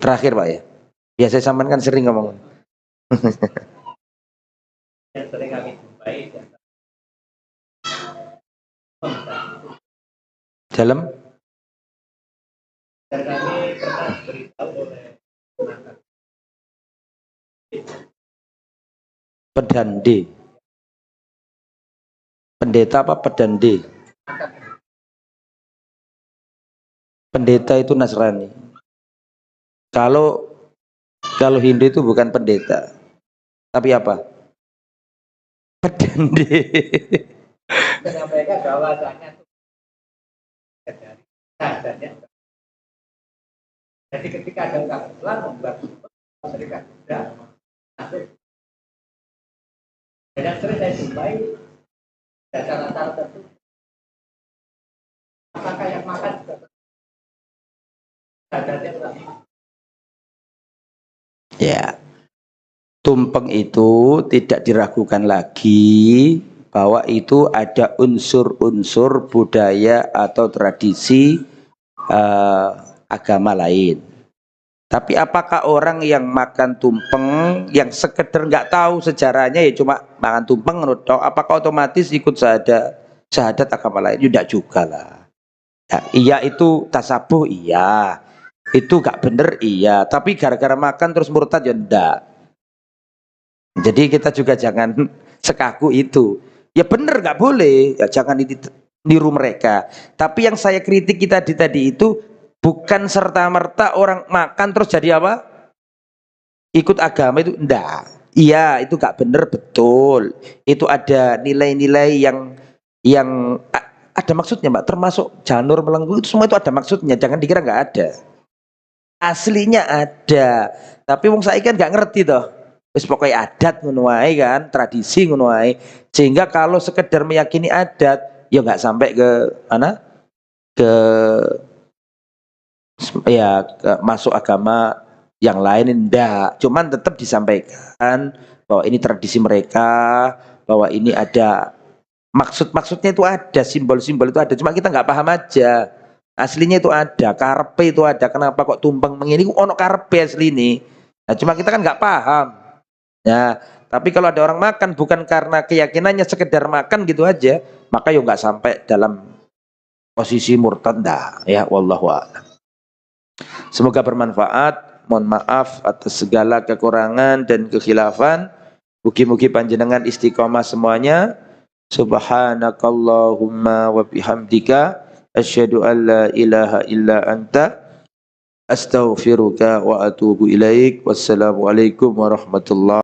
Terakhir Pak ya. Ya saya sampaikan sering ngomong. Yang sering kami jumpai dalam dan kami pernah beritahu oleh pedande. Pendeta apa pedande? Pendeta itu Nasrani. Kalau Hindu itu bukan pendeta. Tapi apa? Pedande. menyampaikan bahwasanya dari adanya. Jadi ketika ada usaha Islam membuat serikat muda masuk. Dan yang sering saya jumpai cara-cara tertentu. Apakah yang makan juga adanya ulama? Ya, tumpeng itu tidak diragukan lagi bahwa itu ada unsur-unsur budaya atau tradisi agama lain. Tapi apakah orang yang makan tumpeng yang sekedar nggak tahu sejarahnya ya cuma makan tumpeng, apakah otomatis ikut syahadat agama lain? Ya, tidak juga lah. Ya, iya itu tasabuh, iya. Itu gak bener, iya. Tapi gara-gara makan terus murtad ya enggak. Jadi kita juga jangan sekaku itu. Ya bener gak boleh, ya jangan niru mereka. Tapi yang saya kritik kita tadi itu bukan serta-merta orang makan terus jadi apa? Ikut agama itu enggak. Iya, itu gak bener, betul. Itu ada nilai-nilai yang ada maksudnya, Mbak. Termasuk janur melengkung itu semua itu ada maksudnya. Jangan dikira nggak ada. Aslinya ada, tapi wong saiki kan nggak ngerti toh. Wis pokoknya adat ngono wae kan, tradisi ngono wae. Sehingga kalau sekedar meyakini adat, ya nggak sampai ke mana? Ke masuk agama yang lain enggak. Cuman tetap disampaikan bahwa ini tradisi mereka, bahwa ini ada maksudnya itu ada, simbol-simbol itu ada. Cuma kita nggak paham aja. Aslinya itu ada, karpe itu ada. Kenapa kok tumpeng mengini? Ono karpe asli ini. Nah, cuma kita kan nggak paham. Ya, tapi kalau ada orang makan bukan karena keyakinannya sekedar makan gitu aja, maka ya nggak sampai dalam posisi murtad dah. Ya, wallahu a'lam. Semoga bermanfaat. Mohon maaf atas segala kekurangan dan kekhilafan. Mugi-mugi panjenengan istiqomah semuanya. Subhanakallahumma wa bihamdika asyhadu an la ilaha illa anta astaghfiruka wa atubu ilaik. Wassalamualaikum warahmatullahi